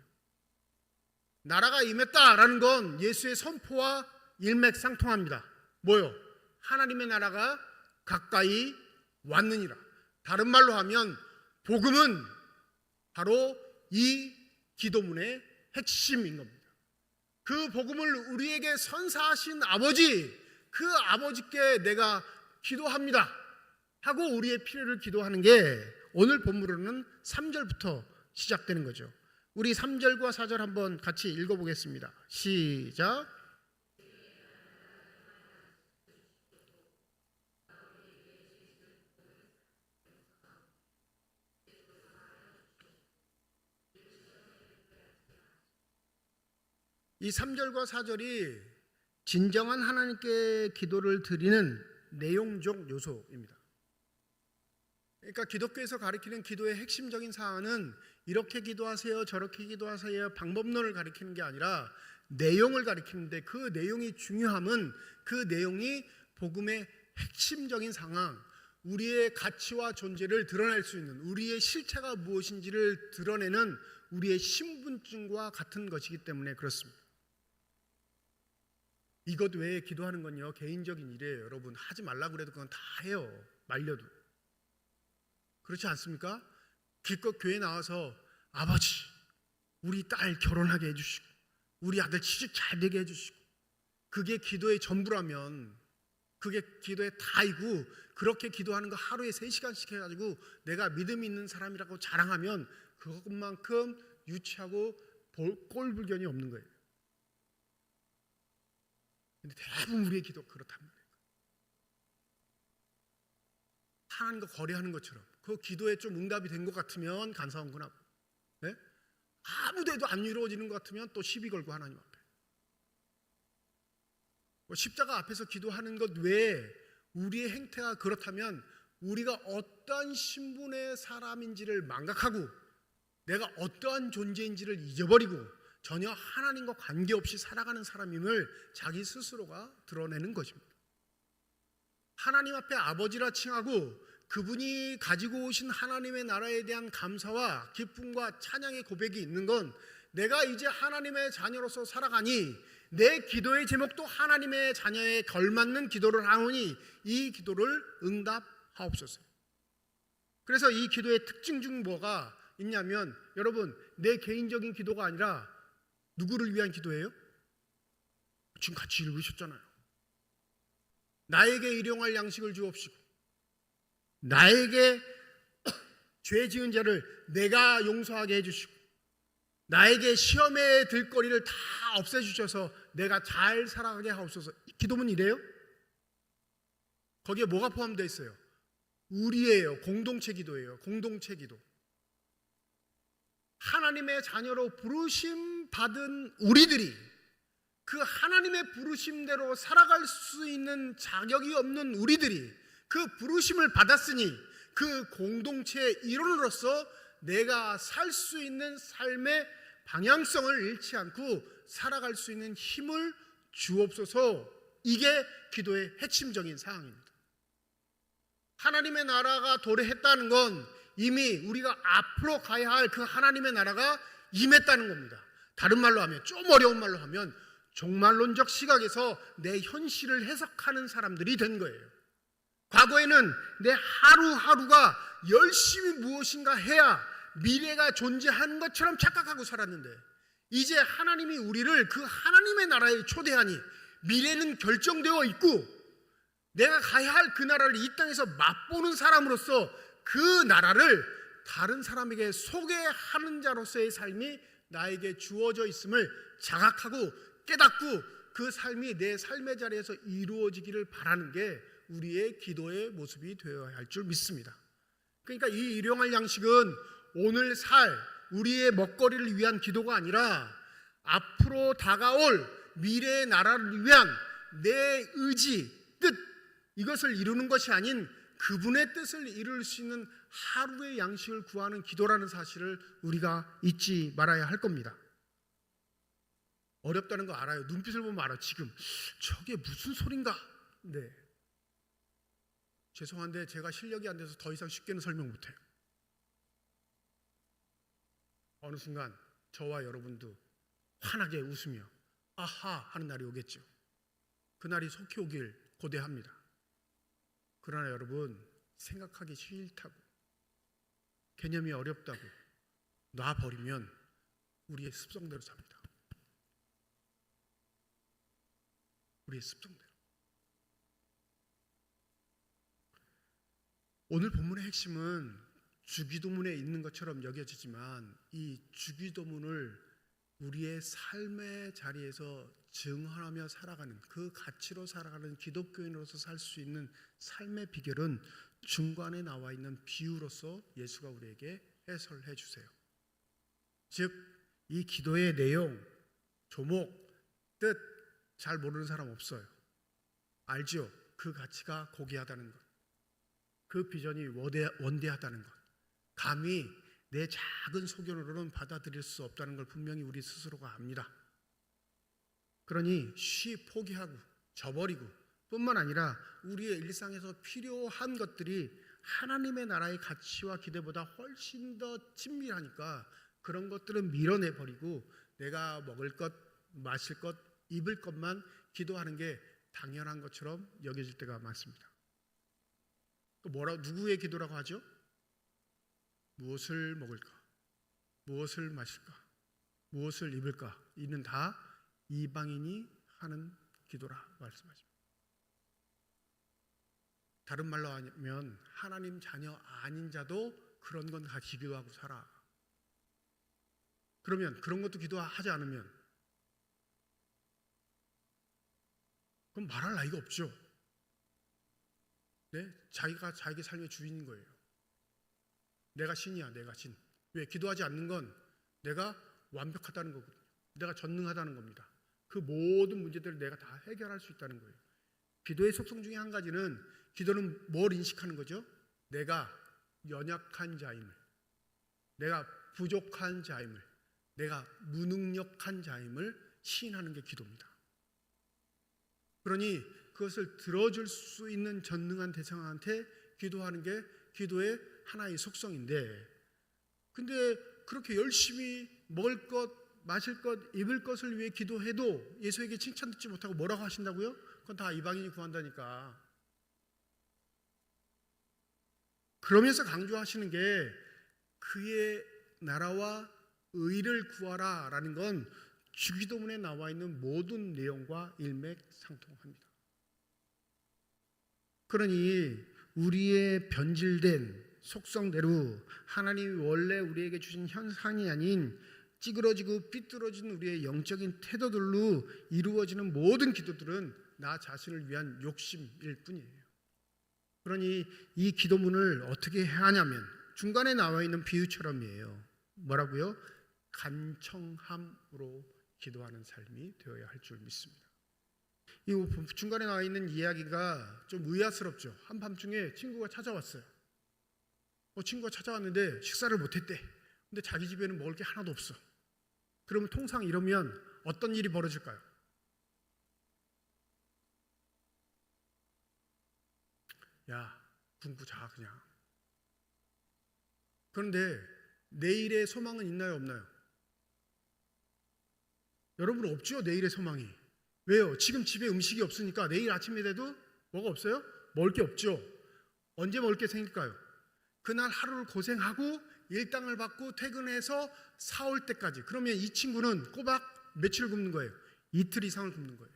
S2: 나라가 임했다라는 건 예수의 선포와 일맥상통합니다. 뭐요? 하나님의 나라가 가까이 왔느니라. 다른 말로 하면 복음은 바로 이 기도문의 핵심인 겁니다. 그 복음을 우리에게 선사하신 아버지, 그 아버지께 내가 기도합니다 하고 우리의 필요를 기도하는 게 오늘 본문으로는 3절부터 시작되는 거죠. 우리 3절과 4절 한번 같이 읽어보겠습니다. 시작. 이 3절과 4절이 진정한 하나님께 기도를 드리는 내용적 요소입니다. 그러니까 기독교에서 가리키는 기도의 핵심적인 사안은 이렇게 기도하세요, 저렇게 기도하세요, 방법론을 가리키는 게 아니라 내용을 가리키는데, 그 내용이 중요함은 그 내용이 복음의 핵심적인 상황, 우리의 가치와 존재를 드러낼 수 있는, 우리의 실체가 무엇인지를 드러내는 우리의 신분증과 같은 것이기 때문에 그렇습니다. 이것 외에 기도하는 건요 개인적인 일이에요. 여러분, 하지 말라고 그래도 그건 다 해요. 말려도. 그렇지 않습니까? 기껏 교회 나와서 아버지, 우리 딸 결혼하게 해주시고 우리 아들 취직 잘 되게 해주시고 그게 기도의 전부라면, 그게 기도의 다이고, 그렇게 기도하는 거 하루에 3시간씩 해가지고 내가 믿음이 있는 사람이라고 자랑하면 그것만큼 유치하고 꼴불견이 없는 거예요. 근데 대부분 우리의 기도 그렇단 말이에요. 하나님과 거래하는 것처럼 그 기도에 좀 응답이 된 것 같으면 감사한구나. 네? 아무데도 안 이루어지는 것 같으면 또 시비 걸고 하나님 앞에. 십자가 앞에서 기도하는 것 외에 우리의 행태가 그렇다면 우리가 어떠한 신분의 사람인지를 망각하고 내가 어떠한 존재인지를 잊어버리고 전혀 하나님과 관계없이 살아가는 사람임을 자기 스스로가 드러내는 것입니다. 하나님 앞에 아버지라 칭하고 그분이 가지고 오신 하나님의 나라에 대한 감사와 기쁨과 찬양의 고백이 있는 건 내가 이제 하나님의 자녀로서 살아가니 내 기도의 제목도 하나님의 자녀에 걸맞는 기도를 하오니 이 기도를 응답하옵소서. 그래서 이 기도의 특징 중 뭐가 있냐면, 여러분, 내 개인적인 기도가 아니라 누구를 위한 기도예요? 지금 같이 읽으셨잖아요. 나에게 일용할 양식을 주옵시고 나에게 죄 지은 자를 내가 용서하게 해주시고 나에게 시험에 들 거리를 다 없애주셔서 내가 잘 살아가게 하옵소서. 기도문 이래요? 거기에 뭐가 포함되어 있어요? 우리예요. 공동체 기도예요. 공동체 기도. 하나님의 자녀로 부르심 받은 우리들이 그 하나님의 부르심대로 살아갈 수 있는 자격이 없는 우리들이 그 부르심을 받았으니 그 공동체의 일원으로서 내가 살 수 있는 삶의 방향성을 잃지 않고 살아갈 수 있는 힘을 주옵소서. 이게 기도의 핵심적인 사항입니다. 하나님의 나라가 도래했다는 건 이미 우리가 앞으로 가야 할 그 하나님의 나라가 임했다는 겁니다. 다른 말로 하면, 좀 어려운 말로 하면 종말론적 시각에서 내 현실을 해석하는 사람들이 된 거예요. 과거에는 내 하루하루가 열심히 무엇인가 해야 미래가 존재하는 것처럼 착각하고 살았는데, 이제 하나님이 우리를 그 하나님의 나라에 초대하니 미래는 결정되어 있고 내가 가야 할 그 나라를 이 땅에서 맛보는 사람으로서 그 나라를 다른 사람에게 소개하는 자로서의 삶이 나에게 주어져 있음을 자각하고 깨닫고 그 삶이 내 삶의 자리에서 이루어지기를 바라는 게 우리의 기도의 모습이 되어야 할 줄 믿습니다. 그러니까 이 일용할 양식은 오늘 살 우리의 먹거리를 위한 기도가 아니라 앞으로 다가올 미래의 나라를 위한 내 의지, 뜻, 이것을 이루는 것이 아닌 그분의 뜻을 이룰 수 있는 하루의 양식을 구하는 기도라는 사실을 우리가 잊지 말아야 할 겁니다. 어렵다는 거 알아요. 눈빛을 보면 알아요. 지금 저게 무슨 소린가? 네. 죄송한데 제가 실력이 안 돼서 더 이상 쉽게는 설명 못해요. 어느 순간 저와 여러분도 환하게 웃으며 아하 하는 날이 오겠죠. 그날이 속히 오길 고대합니다. 그러나 여러분, 생각하기 싫다고, 개념이 어렵다고 놔버리면 우리의 습성대로 삽니다. 우리의 습성대로. 오늘 본문의 핵심은 주기도문에 있는 것처럼 여겨지지만 이 주기도문을 우리의 삶의 자리에서 증언하며 살아가는, 그 가치로 살아가는 기독교인으로서 살 수 있는 삶의 비결은 중간에 나와 있는 비유로서 예수가 우리에게 해설해 주세요. 즉, 이 기도의 내용, 조목, 뜻 잘 모르는 사람 없어요. 알죠? 그 가치가 고귀하다는 것, 그 비전이 원대하다는 것, 감히 내 작은 소견으로는 받아들일 수 없다는 걸 분명히 우리 스스로가 압니다. 그러니 포기하고 저버리고 뿐만 아니라 우리의 일상에서 필요한 것들이 하나님의 나라의 가치와 기대보다 훨씬 더 친밀하니까 그런 것들은 밀어내버리고 내가 먹을 것, 마실 것, 입을 것만 기도하는 게 당연한 것처럼 여겨질 때가 많습니다. 또 누구의 기도라고 하죠? 무엇을 먹을까? 무엇을 마실까? 무엇을 입을까? 이는 다 이방인이 하는 기도라 말씀하십니다. 다른 말로 하면 하나님 자녀 아닌 자도 그런 건 다 기도하고 살아. 그러면 그런 것도 기도하지 않으면 그럼 말할 나위가 없죠. 네? 자기가 자기 삶의 주인인 거예요. 내가 신이야, 내가 신. 왜? 기도하지 않는 건 내가 완벽하다는 거거든요. 내가 전능하다는 겁니다. 그 모든 문제들을 내가 다 해결할 수 있다는 거예요. 기도의 속성 중에 한 가지는, 기도는 뭘 인식하는 거죠? 내가 연약한 자임을, 내가 부족한 자임을, 내가 무능력한 자임을 시인하는 게 기도입니다. 그러니 그것을 들어줄 수 있는 전능한 대상한테 기도하는 게 기도의 하나의 속성인데, 근데 그렇게 열심히 먹을 것, 마실 것, 입을 것을 위해 기도해도 예수에게 칭찬 듣지 못하고 뭐라고 하신다고요? 그건 다 이방인이 구한다니까. 그러면서 강조하시는 게 그의 나라와 의를 구하라 라는 건 주기도문에 나와 있는 모든 내용과 일맥상통합니다. 그러니 우리의 변질된 속성대로 하나님이 원래 우리에게 주신 현상이 아닌 찌그러지고 삐뚤어진 우리의 영적인 태도들로 이루어지는 모든 기도들은 나 자신을 위한 욕심일 뿐이에요. 그러니 이 기도문을 어떻게 해야 하냐면 중간에 나와 있는 비유처럼이에요. 뭐라고요? 간청함으로 기도하는 삶이 되어야 할 줄 믿습니다. 이 중간에 나와 있는 이야기가 좀 의아스럽죠. 한밤중에 친구가 찾아왔어요. 친구가 찾아왔는데 식사를 못했대. 근데 자기 집에는 먹을 게 하나도 없어. 그러면 통상 이러면 어떤 일이 벌어질까요? 야, 굶고 자 그냥. 그런데 내일의 소망은 있나요, 없나요? 여러분 없죠, 내일의 소망이. 왜요? 지금 집에 음식이 없으니까 내일 아침에 돼도 뭐가 없어요? 먹을 게 없죠. 언제 먹을 게 생길까요? 그날 하루를 고생하고 일당을 받고 퇴근해서 사올 때까지. 그러면 이 친구는 꼬박 며칠 굶는 거예요? 이틀 이상을 굶는 거예요.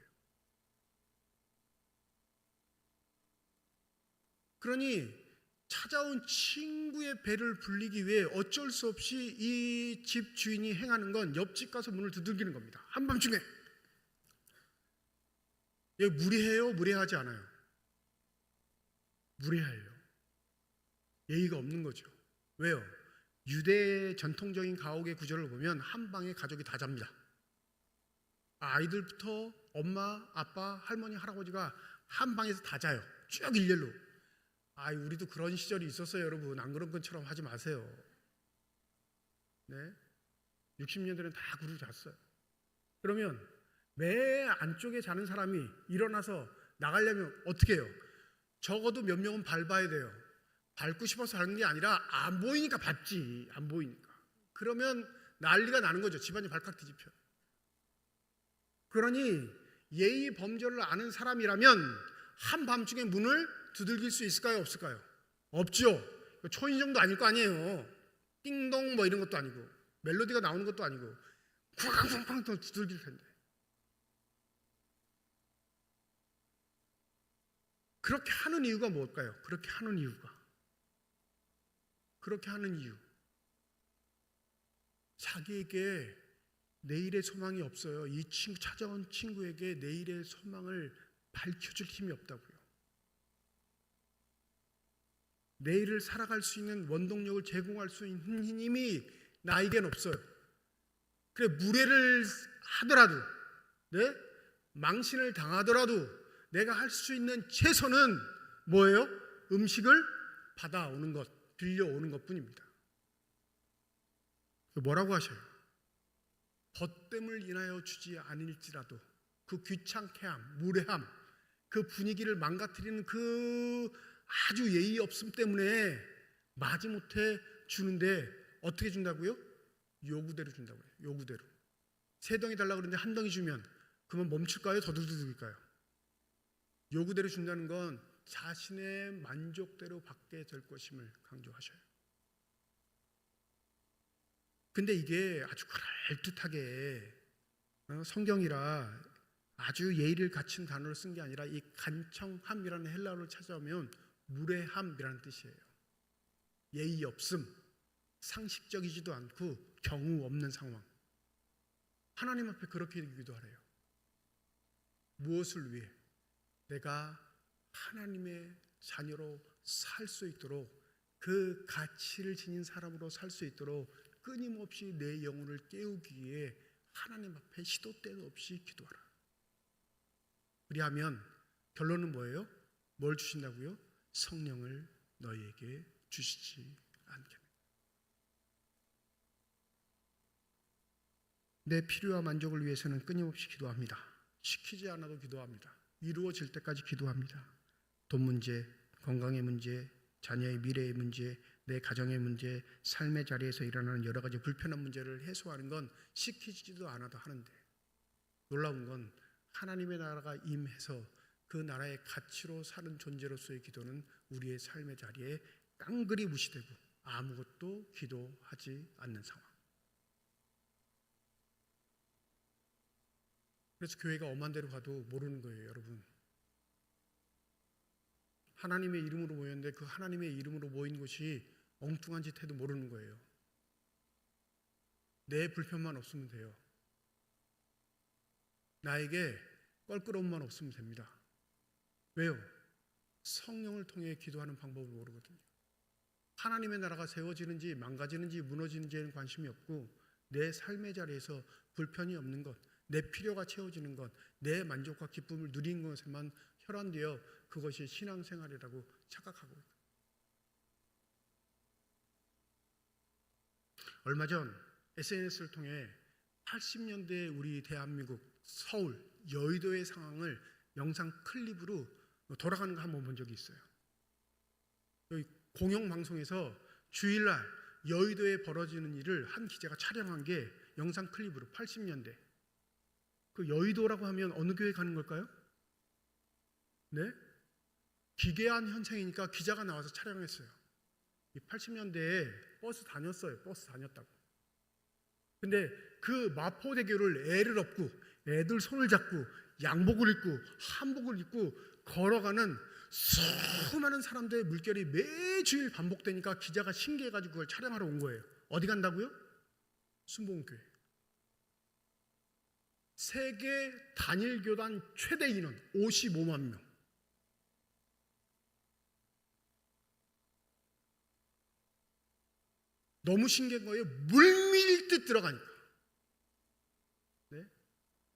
S2: 그러니 찾아온 친구의 배를 불리기 위해 어쩔 수 없이 이 집 주인이 행하는 건 옆집 가서 문을 두들기는 겁니다. 한밤중에. 이거 무례해요? 무례하지 않아요? 무례해요. 예의가 없는 거죠. 왜요? 유대의 전통적인 가옥의 구조를 보면 한 방에 가족이 다 잡니다. 아이들부터 엄마, 아빠, 할머니, 할아버지가 한 방에서 다 자요. 쭉 일렬로. 우리도 그런 시절이 있었어요, 여러분. 안 그런 것처럼 하지 마세요. 네? 60년대는 다 그러고 잤어요. 그러면 매 안쪽에 자는 사람이 일어나서 나가려면 어떻게 해요? 적어도 몇 명은 밟아야 돼요. 밟고 싶어서 하는 게 아니라 안 보이니까 밟지. 안 보이니까. 그러면 난리가 나는 거죠. 집안이 발칵 뒤집혀. 그러니 예의 범절을 아는 사람이라면 한밤중에 문을 두들길 수 있을까요? 없을까요? 없죠. 초인종도 아닐 거 아니에요. 띵동 뭐 이런 것도 아니고 멜로디가 나오는 것도 아니고 쿵쾅쿵쾅 더 두들길 텐데. 그렇게 하는 이유가 뭘까요? 그렇게 하는 이유. 자기에게 내일의 소망이 없어요. 이 친구, 찾아온 친구에게 내일의 소망을 밝혀줄 힘이 없다고요. 내일을 살아갈 수 있는 원동력을 제공할 수 있는 힘이 나에겐 없어요. 그래, 무례를 하더라도, 네? 망신을 당하더라도 내가 할 수 있는 최선은 뭐예요? 음식을 받아오는 것, 빌려오는 것 뿐입니다. 뭐라고 하셔요? 벗됨을 인하여 주지 않을지라도 그 귀찮게 함, 무례함, 그 분위기를 망가뜨리는 그 아주 예의 없음 때문에 마지못해 주는데 어떻게 준다고요? 요구대로 준다고요. 요구대로. 3덩이 달라고 그러는데 1덩이 주면 그러면 멈출까요? 더 두들길까요? 요구대로 준다는 건 자신의 만족대로 받게 될 것임을 강조하셔요. 근데 이게 아주 그럴듯하게 성경이라 아주 예의를 갖춘 단어를 쓴 게 아니라 이 간청함이라는 헬라어를 찾아오면 무례함이라는 뜻이에요. 예의 없음, 상식적이지도 않고 경우 없는 상황. 하나님 앞에 그렇게 기도하래요. 무엇을 위해? 내가 하나님의 자녀로 살 수 있도록, 그 가치를 지닌 사람으로 살 수 있도록 끊임없이 내 영혼을 깨우기 위해 하나님 앞에 시도 때도 없이 기도하라. 그리하면 결론은 뭐예요? 뭘 주신다고요? 성령을 너희에게 주시지 않겠느냐. 내 필요와 만족을 위해서는 끊임없이 기도합니다. 시키지 않아도 기도합니다. 이루어질 때까지 기도합니다. 돈 문제, 건강의 문제, 자녀의 미래의 문제, 내 가정의 문제, 삶의 자리에서 일어나는 여러 가지 불편한 문제를 해소하는 건 시키지도 않아도 하는데, 놀라운 건 하나님의 나라가 임해서 그 나라의 가치로 사는 존재로서의 기도는 우리의 삶의 자리에 깡그리 무시되고 아무것도 기도하지 않는 상황. 그래서 교회가 엄한 데로 가도 모르는 거예요, 여러분. 하나님의 이름으로 모였는데 그 하나님의 이름으로 모인 곳이 엉뚱한 짓 해도 모르는 거예요. 내 불편만 없으면 돼요. 나에게 껄끄러움만 없으면 됩니다. 왜요? 성령을 통해 기도하는 방법을 모르거든요. 하나님의 나라가 세워지는지 망가지는지 무너지는지에는 관심이 없고, 내 삶의 자리에서 불편이 없는 것, 내 필요가 채워지는 것, 내 만족과 기쁨을 누리는 것에만 혈안되어 그것이 신앙생활이라고 착각하고 있다. 얼마 전 SNS를 통해 80년대 우리 대한민국 서울 여의도의 상황을 영상 클립으로 돌아가는 거 한번 본 적이 있어요. 여기 공영방송에서 주일날 여의도에 벌어지는 일을 한 기자가 촬영한 게 영상 클립으로 80년대. 그 여의도라고 하면 어느 교회 가는 걸까요? 네? 기괴한 현상이니까 기자가 나와서 촬영했어요. 이 80년대에 버스 다녔어요. 버스 다녔다고. 근데 그 마포대교를 애를 업고 애들 손을 잡고 양복을 입고 한복을 입고 걸어가는 수많은 사람들의 물결이 매주일 반복되니까 기자가 신기해가지고 그걸 촬영하러 온 거예요. 어디 간다고요? 순복음교회. 세계 단일 교단 최대 인원 55만 명. 너무 신기한 거예요. 물밀듯 들어가니까. 네?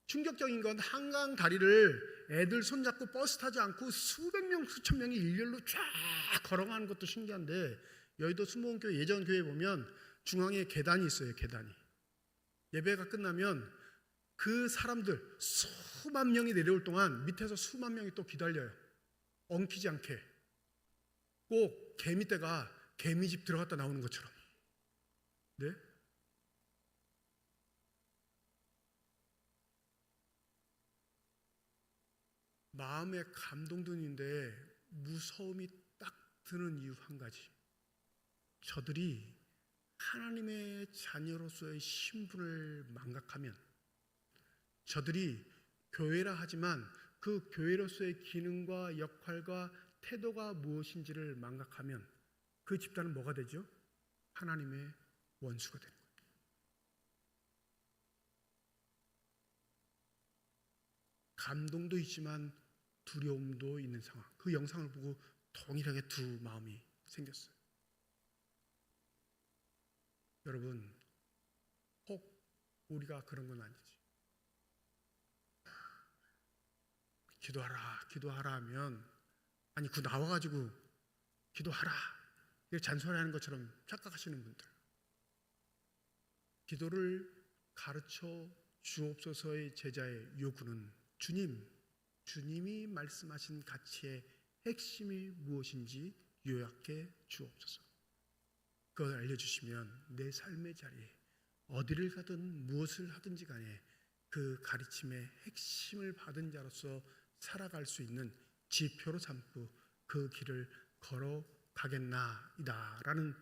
S2: 충격적인 건 한강 다리를 애들 손잡고 버스 타지 않고 수백 명, 수천 명이 일렬로 쫙 걸어가는 것도 신기한데, 여의도 순복음교회 예전 교회 보면 중앙에 계단이 있어요. 계단이. 예배가 끝나면 그 사람들 수만 명이 내려올 동안 밑에서 수만 명이 또 기다려요. 엉키지 않게. 꼭 개미떼가 개미집 들어갔다 나오는 것처럼. 네? 마음에 감동도 있는데 무서움이 딱 드는 이유 한 가지. 저들이 하나님의 자녀로서의 신분을 망각하면, 저들이 교회라 하지만 그 교회로서의 기능과 역할과 태도가 무엇인지를 망각하면 그 집단은 뭐가 되죠? 하나님의 원수가 되는 거예요. 감동도 있지만 두려움도 있는 상황. 그 영상을 보고 동일하게 두 마음이 생겼어요. 여러분, 혹 우리가 그런 건 아니지. 기도하라 하면, 아니 그 나와가지고 기도하라 이렇게 잔소리하는 것처럼 착각하시는 분들. 기도를 가르쳐 주옵소서의 제자의 요구는 주님이 말씀하신 가치의 핵심이 무엇인지 요약해 주옵소서. 그걸 알려주시면 내 삶의 자리에 어디를 가든 무엇을 하든지 간에 그 가르침의 핵심을 받은 자로서 살아갈 수 있는 지표로 삼고 그 길을 걸어가겠나이다라는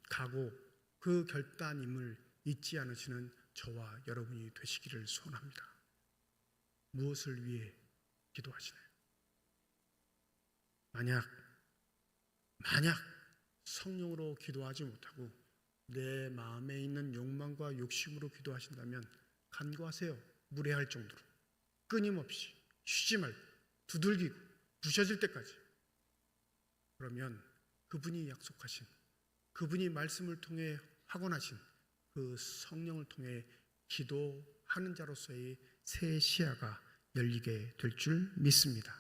S2: 각오, 그 결단임을 잊지 않으시는 저와 여러분이 되시기를 소원합니다. 무엇을 위해 기도하시나요? 만약 성령으로 기도하지 못하고 내 마음에 있는 욕망과 욕심으로 기도하신다면 간구하세요. 무례할 정도로 끊임없이 쉬지 말고 두들기고 부셔질 때까지. 그러면 그분이 약속하신, 그분이 말씀을 통해 확언하신 그 성령을 통해 기도하는 자로서의 새 시야가 열리게 될 줄 믿습니다.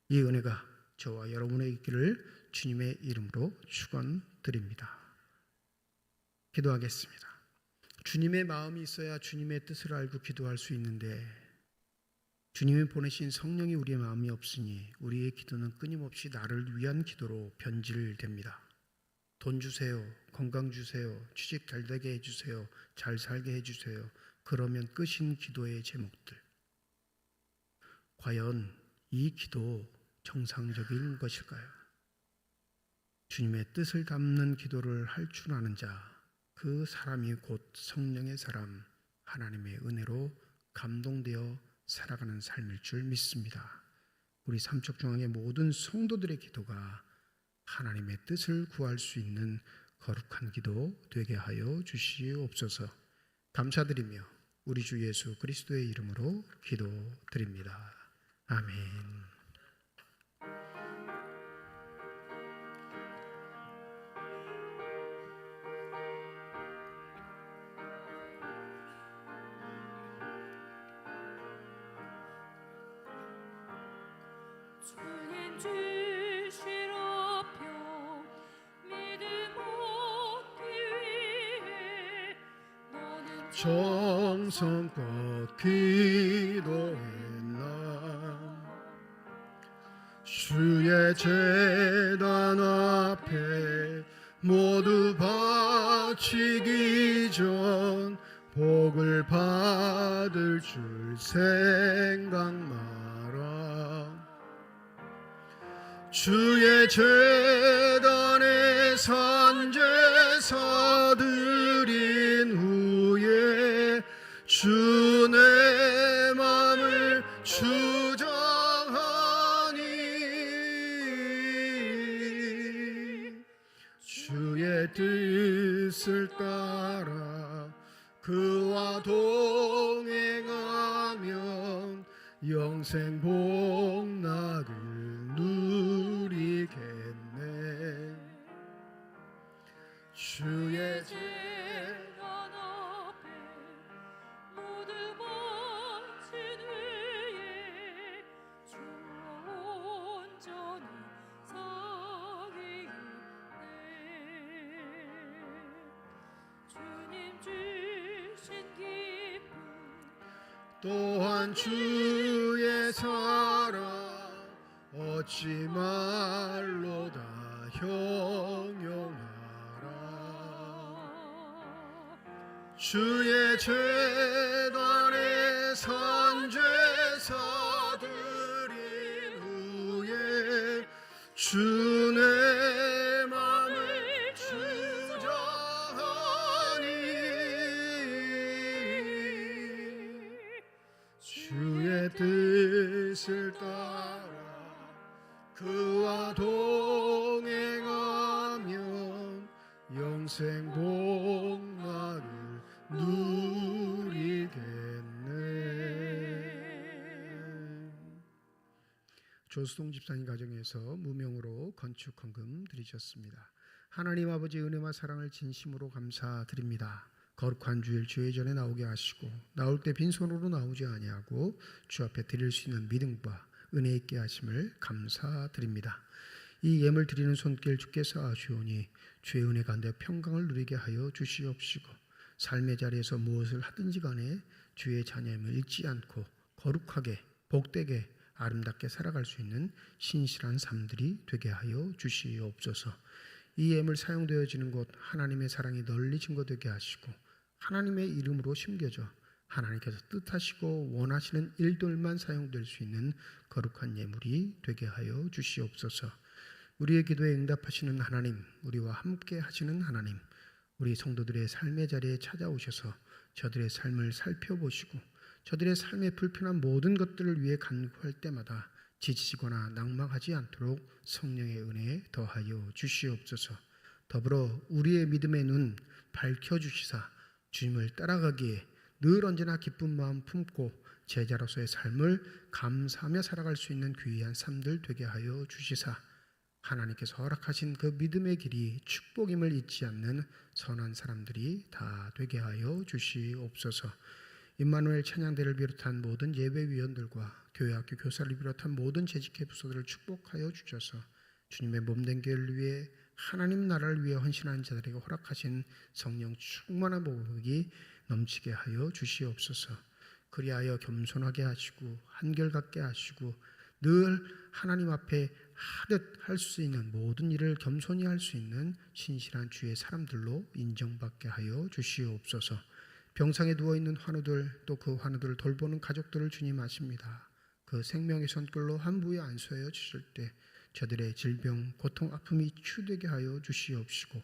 S2: 이 은혜가 저와 여러분의 있기를 주님의 이름으로 축원드립니다. 기도하겠습니다. 주님의 마음이 있어야 주님의 뜻을 알고 기도할 수 있는데 주님이 보내신 성령이 우리의 마음이 없으니 우리의 기도는 끊임없이 나를 위한 기도로 변질됩니다. 돈 주세요, 건강 주세요, 취직 잘 되게 해주세요, 잘 살게 해주세요. 그러면 끝인 기도의 제목들. 과연 이 기도 정상적인 것일까요? 주님의 뜻을 담는 기도를 할 줄 아는 자, 그 사람이 곧 성령의 사람, 하나님의 은혜로 감동되어 살아가는 삶일 줄 믿습니다. 우리 삼척중앙의 모든 성도들의 기도가 하나님의 뜻을 구할 수 있는 거룩한 기도 되게 하여 주시옵소서. 감사드리며 우리 주 예수 그리스도의 이름으로 기도드립니다. 아멘.
S3: 주님 주시러 평 믿음 얻기 위해 너는
S2: 정성껏 기도했나 주의 제단 앞에 모두 바치기 전 복을 받을 줄 생각 마라. 주의 제단에 산제사 드린 후에 주 내 맘을 주장하니 주의 뜻을 따라 그와 동행하면 영생 복락을 누리겠네. 주의
S3: 제단 앞에 모두 바친 후에 주와 온전히 사귀네. 주님 주신 기쁨
S2: 또한 주의 사랑 어찌 말로 다 형용하라. 주의 제단에 산제사 드린 후에 주 내 맘을 주장하니 주의 뜻을 따라 그와 동행하면 영생 복락을 누리겠네. 조수동 집사님 가정에서 무명으로 건축 헌금 드리셨습니다. 하나님 아버지 은혜와 사랑을 진심으로 감사드립니다. 거룩한 주일 주의 전에 나오게 하시고 나올 때 빈손으로 나오지 아니하고 주 앞에 드릴 수 있는 믿음과 은혜 있게 하심을 감사드립니다. 이 예물 드리는 손길 주께서 아시오니 주의 은혜 가운데 평강을 누리게 하여 주시옵시고 삶의 자리에서 무엇을 하든지 간에 주의 자녀임을 잊지 않고 거룩하게 복되게 아름답게 살아갈 수 있는 신실한 삶들이 되게 하여 주시옵소서. 이 예물 사용되어지는 곳 하나님의 사랑이 널리 증거되게 하시고 하나님의 이름으로 심겨져 하나님께서 뜻하시고 원하시는 일들만 사용될 수 있는 거룩한 예물이 되게 하여 주시옵소서. 우리의 기도에 응답하시는 하나님, 우리와 함께 하시는 하나님, 우리 성도들의 삶의 자리에 찾아오셔서 저들의 삶을 살펴보시고 저들의 삶의 불편한 모든 것들을 위해 간구할 때마다 지치거나 낙망하지 않도록 성령의 은혜 더하여 주시옵소서. 더불어 우리의 믿음의 눈 밝혀주시사 주님을 따라가기에 늘 언제나 기쁜 마음 품고 제자로서의 삶을 감사하며 살아갈 수 있는 귀한 삶들 되게 하여 주시사 하나님께서 허락하신 그 믿음의 길이 축복임을 잊지 않는 선한 사람들이 다 되게 하여 주시옵소서. 임마누엘 찬양대를 비롯한 모든 예배위원들과 교회학교 교사를 비롯한 모든 재직회 부서들을 축복하여 주셔서 주님의 몸된 교회를 위해 하나님 나라를 위해 헌신하는 자들에게 허락하신 성령 충만한 복이 넘치게 하여 주시옵소서. 그리하여 겸손하게 하시고 한결같게 하시고 늘 하나님 앞에 하듯 할 수 있는 모든 일을 겸손히 할 수 있는 신실한 주의 사람들로 인정받게 하여 주시옵소서. 병상에 누워있는 환우들 또 그 환우들을 돌보는 가족들을 주님 아십니다. 그 생명의 손길로 한부에 안수하여 주실 때 저들의 질병, 고통, 아픔이 치유되게 하여 주시옵시고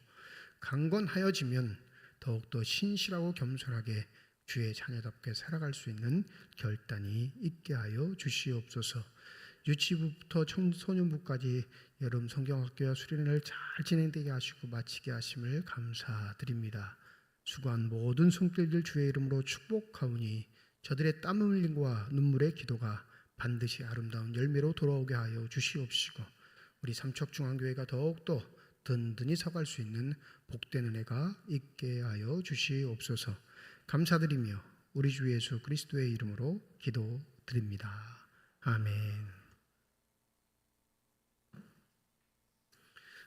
S2: 강건하여지면 더욱더 신실하고 겸손하게 주의 자녀답게 살아갈 수 있는 결단이 있게 하여 주시옵소서. 유치부부터 청소년부까지 여름 성경학교와 수련회를 잘 진행되게 하시고 마치게 하심을 감사드립니다. 수고한 모든 손길들 주의 이름으로 축복하오니 저들의 땀 흘림과 눈물의 기도가 반드시 아름다운 열매로 돌아오게 하여 주시옵시고 우리 삼척중앙교회가 더욱더 든든히 서갈 수 있는 복된 은혜가 있게 하여 주시옵소서. 감사드리며 우리 주 예수 그리스도의 이름으로 기도드립니다. 아멘.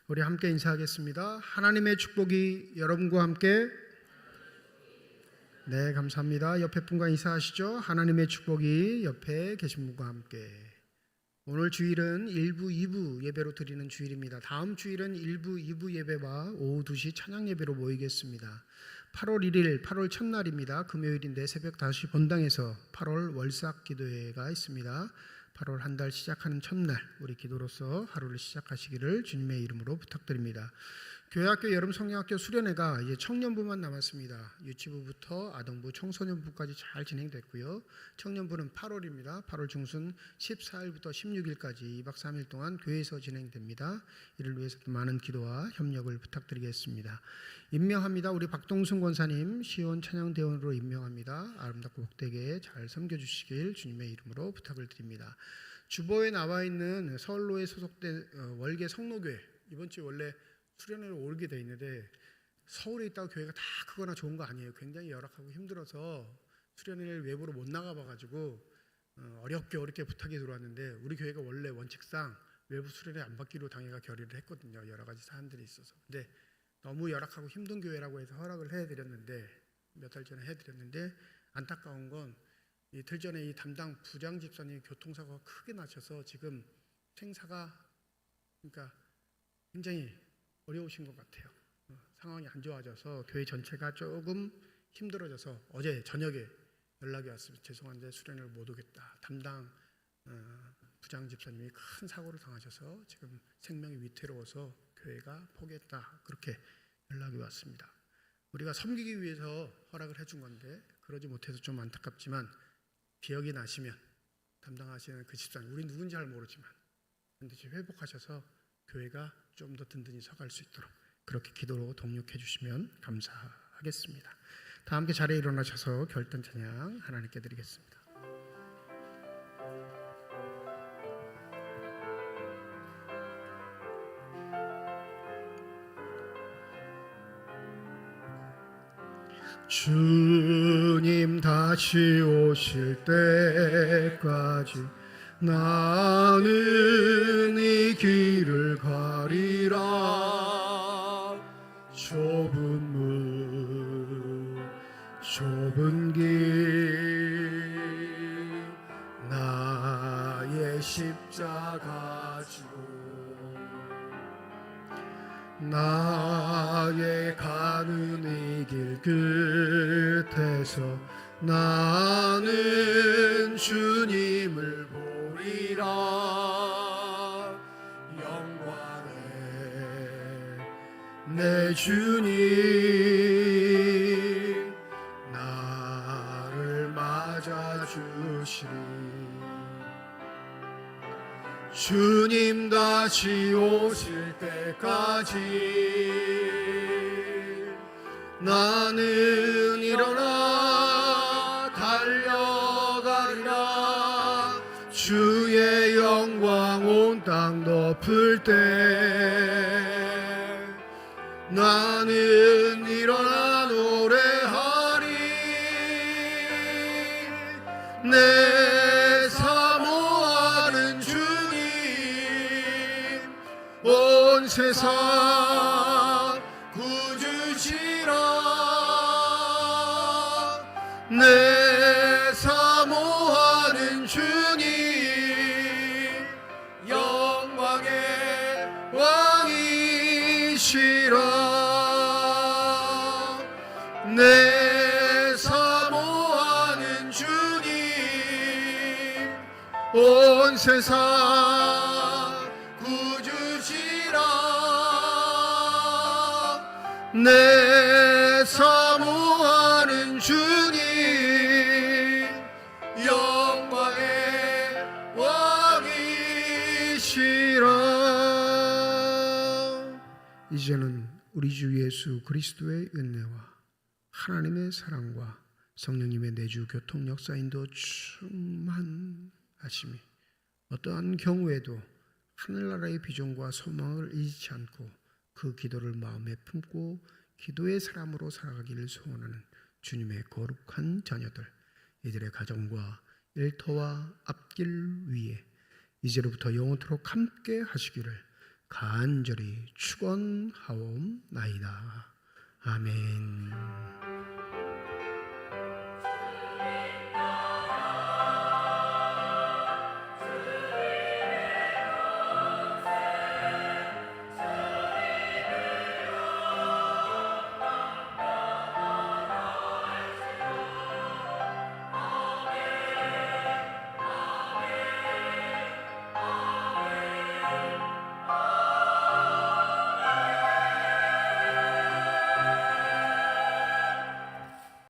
S2: 우리 함께 인사하겠습니다. 하나님의 축복이 여러분과 함께. 네, 감사합니다. 옆에 분과 인사하시죠. 하나님의 축복이 옆에 계신 분과 함께. 오늘 주일은 1부, 2부 예배로 드리는 주일입니다. 다음 주일은 1부, 2부 예배와 오후 2시 찬양 예배로 모이겠습니다. 8월 1일, 8월 첫날입니다. 금요일인데 새벽 5시 본당에서 8월 월삭 기도회가 있습니다. 8월 한 달 시작하는 첫날 우리 기도로서 하루를 시작하시기를 주님의 이름으로 부탁드립니다. 교회학교 여름 성경학교 수련회가 이제 청년부만 남았습니다. 유치부부터 아동부, 청소년부까지 잘 진행됐고요. 청년부는 8월입니다. 8월 중순 14일부터 16일까지 2박 3일 동안 교회에서 진행됩니다. 이를 위해서도 많은 기도와 협력을 부탁드리겠습니다. 임명합니다. 우리 박동순 권사님 시온 찬양대원으로 임명합니다. 아름답고 복되게 잘 섬겨주시길 주님의 이름으로 부탁을 드립니다. 주보에 나와 있는 서울로에 소속된 월계 성로교회 이번 주에 원래 수련회를 오게 돼 있는데 서울에 있다가 교회가 다 크거나 좋은 거 아니에요. 굉장히 열악하고 힘들어서 수련회를 외부로 못 나가봐가지고 어렵게 부탁이 들어왔는데 우리 교회가 원래 원칙상 외부 수련회 안 받기로 당회가 결의를 했거든요. 여러 가지 사안들이 있어서. 근데 너무 열악하고 힘든 교회라고 해서 허락을 해드렸는데 몇 달 전에 해드렸는데 안타까운 건 이틀 전에 이 담당 부장 집사님이 교통사고가 크게 나셔서 지금 생사가 그러니까 굉장히 어려우신 것 같아요. 상황이 안 좋아져서 교회 전체가 조금 힘들어져서 어제 저녁에 연락이 왔습니다. 죄송한데 수련회를 못 오겠다. 담당 부장 집사님이 큰 사고를 당하셔서 지금 생명이 위태로워서 교회가 포기했다. 그렇게 연락이 왔습니다. 우리가 섬기기 위해서 허락을 해준 건데 그러지 못해서 좀 안타깝지만 기억이 나시면 담당하시는 그 집사님 우리 누군지 잘 모르지만 반드시 회복하셔서 교회가 좀 더 든든히 서갈 수 있도록 그렇게 기도로 동력해 주시면 감사하겠습니다. 다 함께 자리에 일어나셔서 결단 찬양 하나님께 드리겠습니다. 주님 다시 오실 때까지 나는 이 길을 가리라. 좁은 문 좁은 길 나의 십자가 지고 나의 가는 이 길 끝에서 나는 주님을 보리라. 영광의 내 주님 나를 맞아 오시리. 주님 다시 오실 때까지 나는 일어나 달려가리라. 주의 영광 온 땅 덮을 때 나는 일어나 노래하리. 내 사모하는 주님 온 세상 구주시라. 내 사모하는 주님 영광의 왕이시라. 내 사모하는 주님 온 세상 구주시라. 내 사모하는 주님 영광의 왕이시라. 이제는 우리 주 예수 그리스도의 은혜와 하나님의 사랑과 성령님의 내주 교통 역사인도 충만하심이 어떠한 경우에도 하늘나라의 비전과 소망을 잊지 않고 그 기도를 마음에 품고 기도의 사람으로 살아가기를 소원하는 주님의 거룩한 자녀들, 이들의 가정과 일터와 앞길 위에 이제로부터 영원토록 함께 하시기를 간절히 축원하옵나이다. 아멘.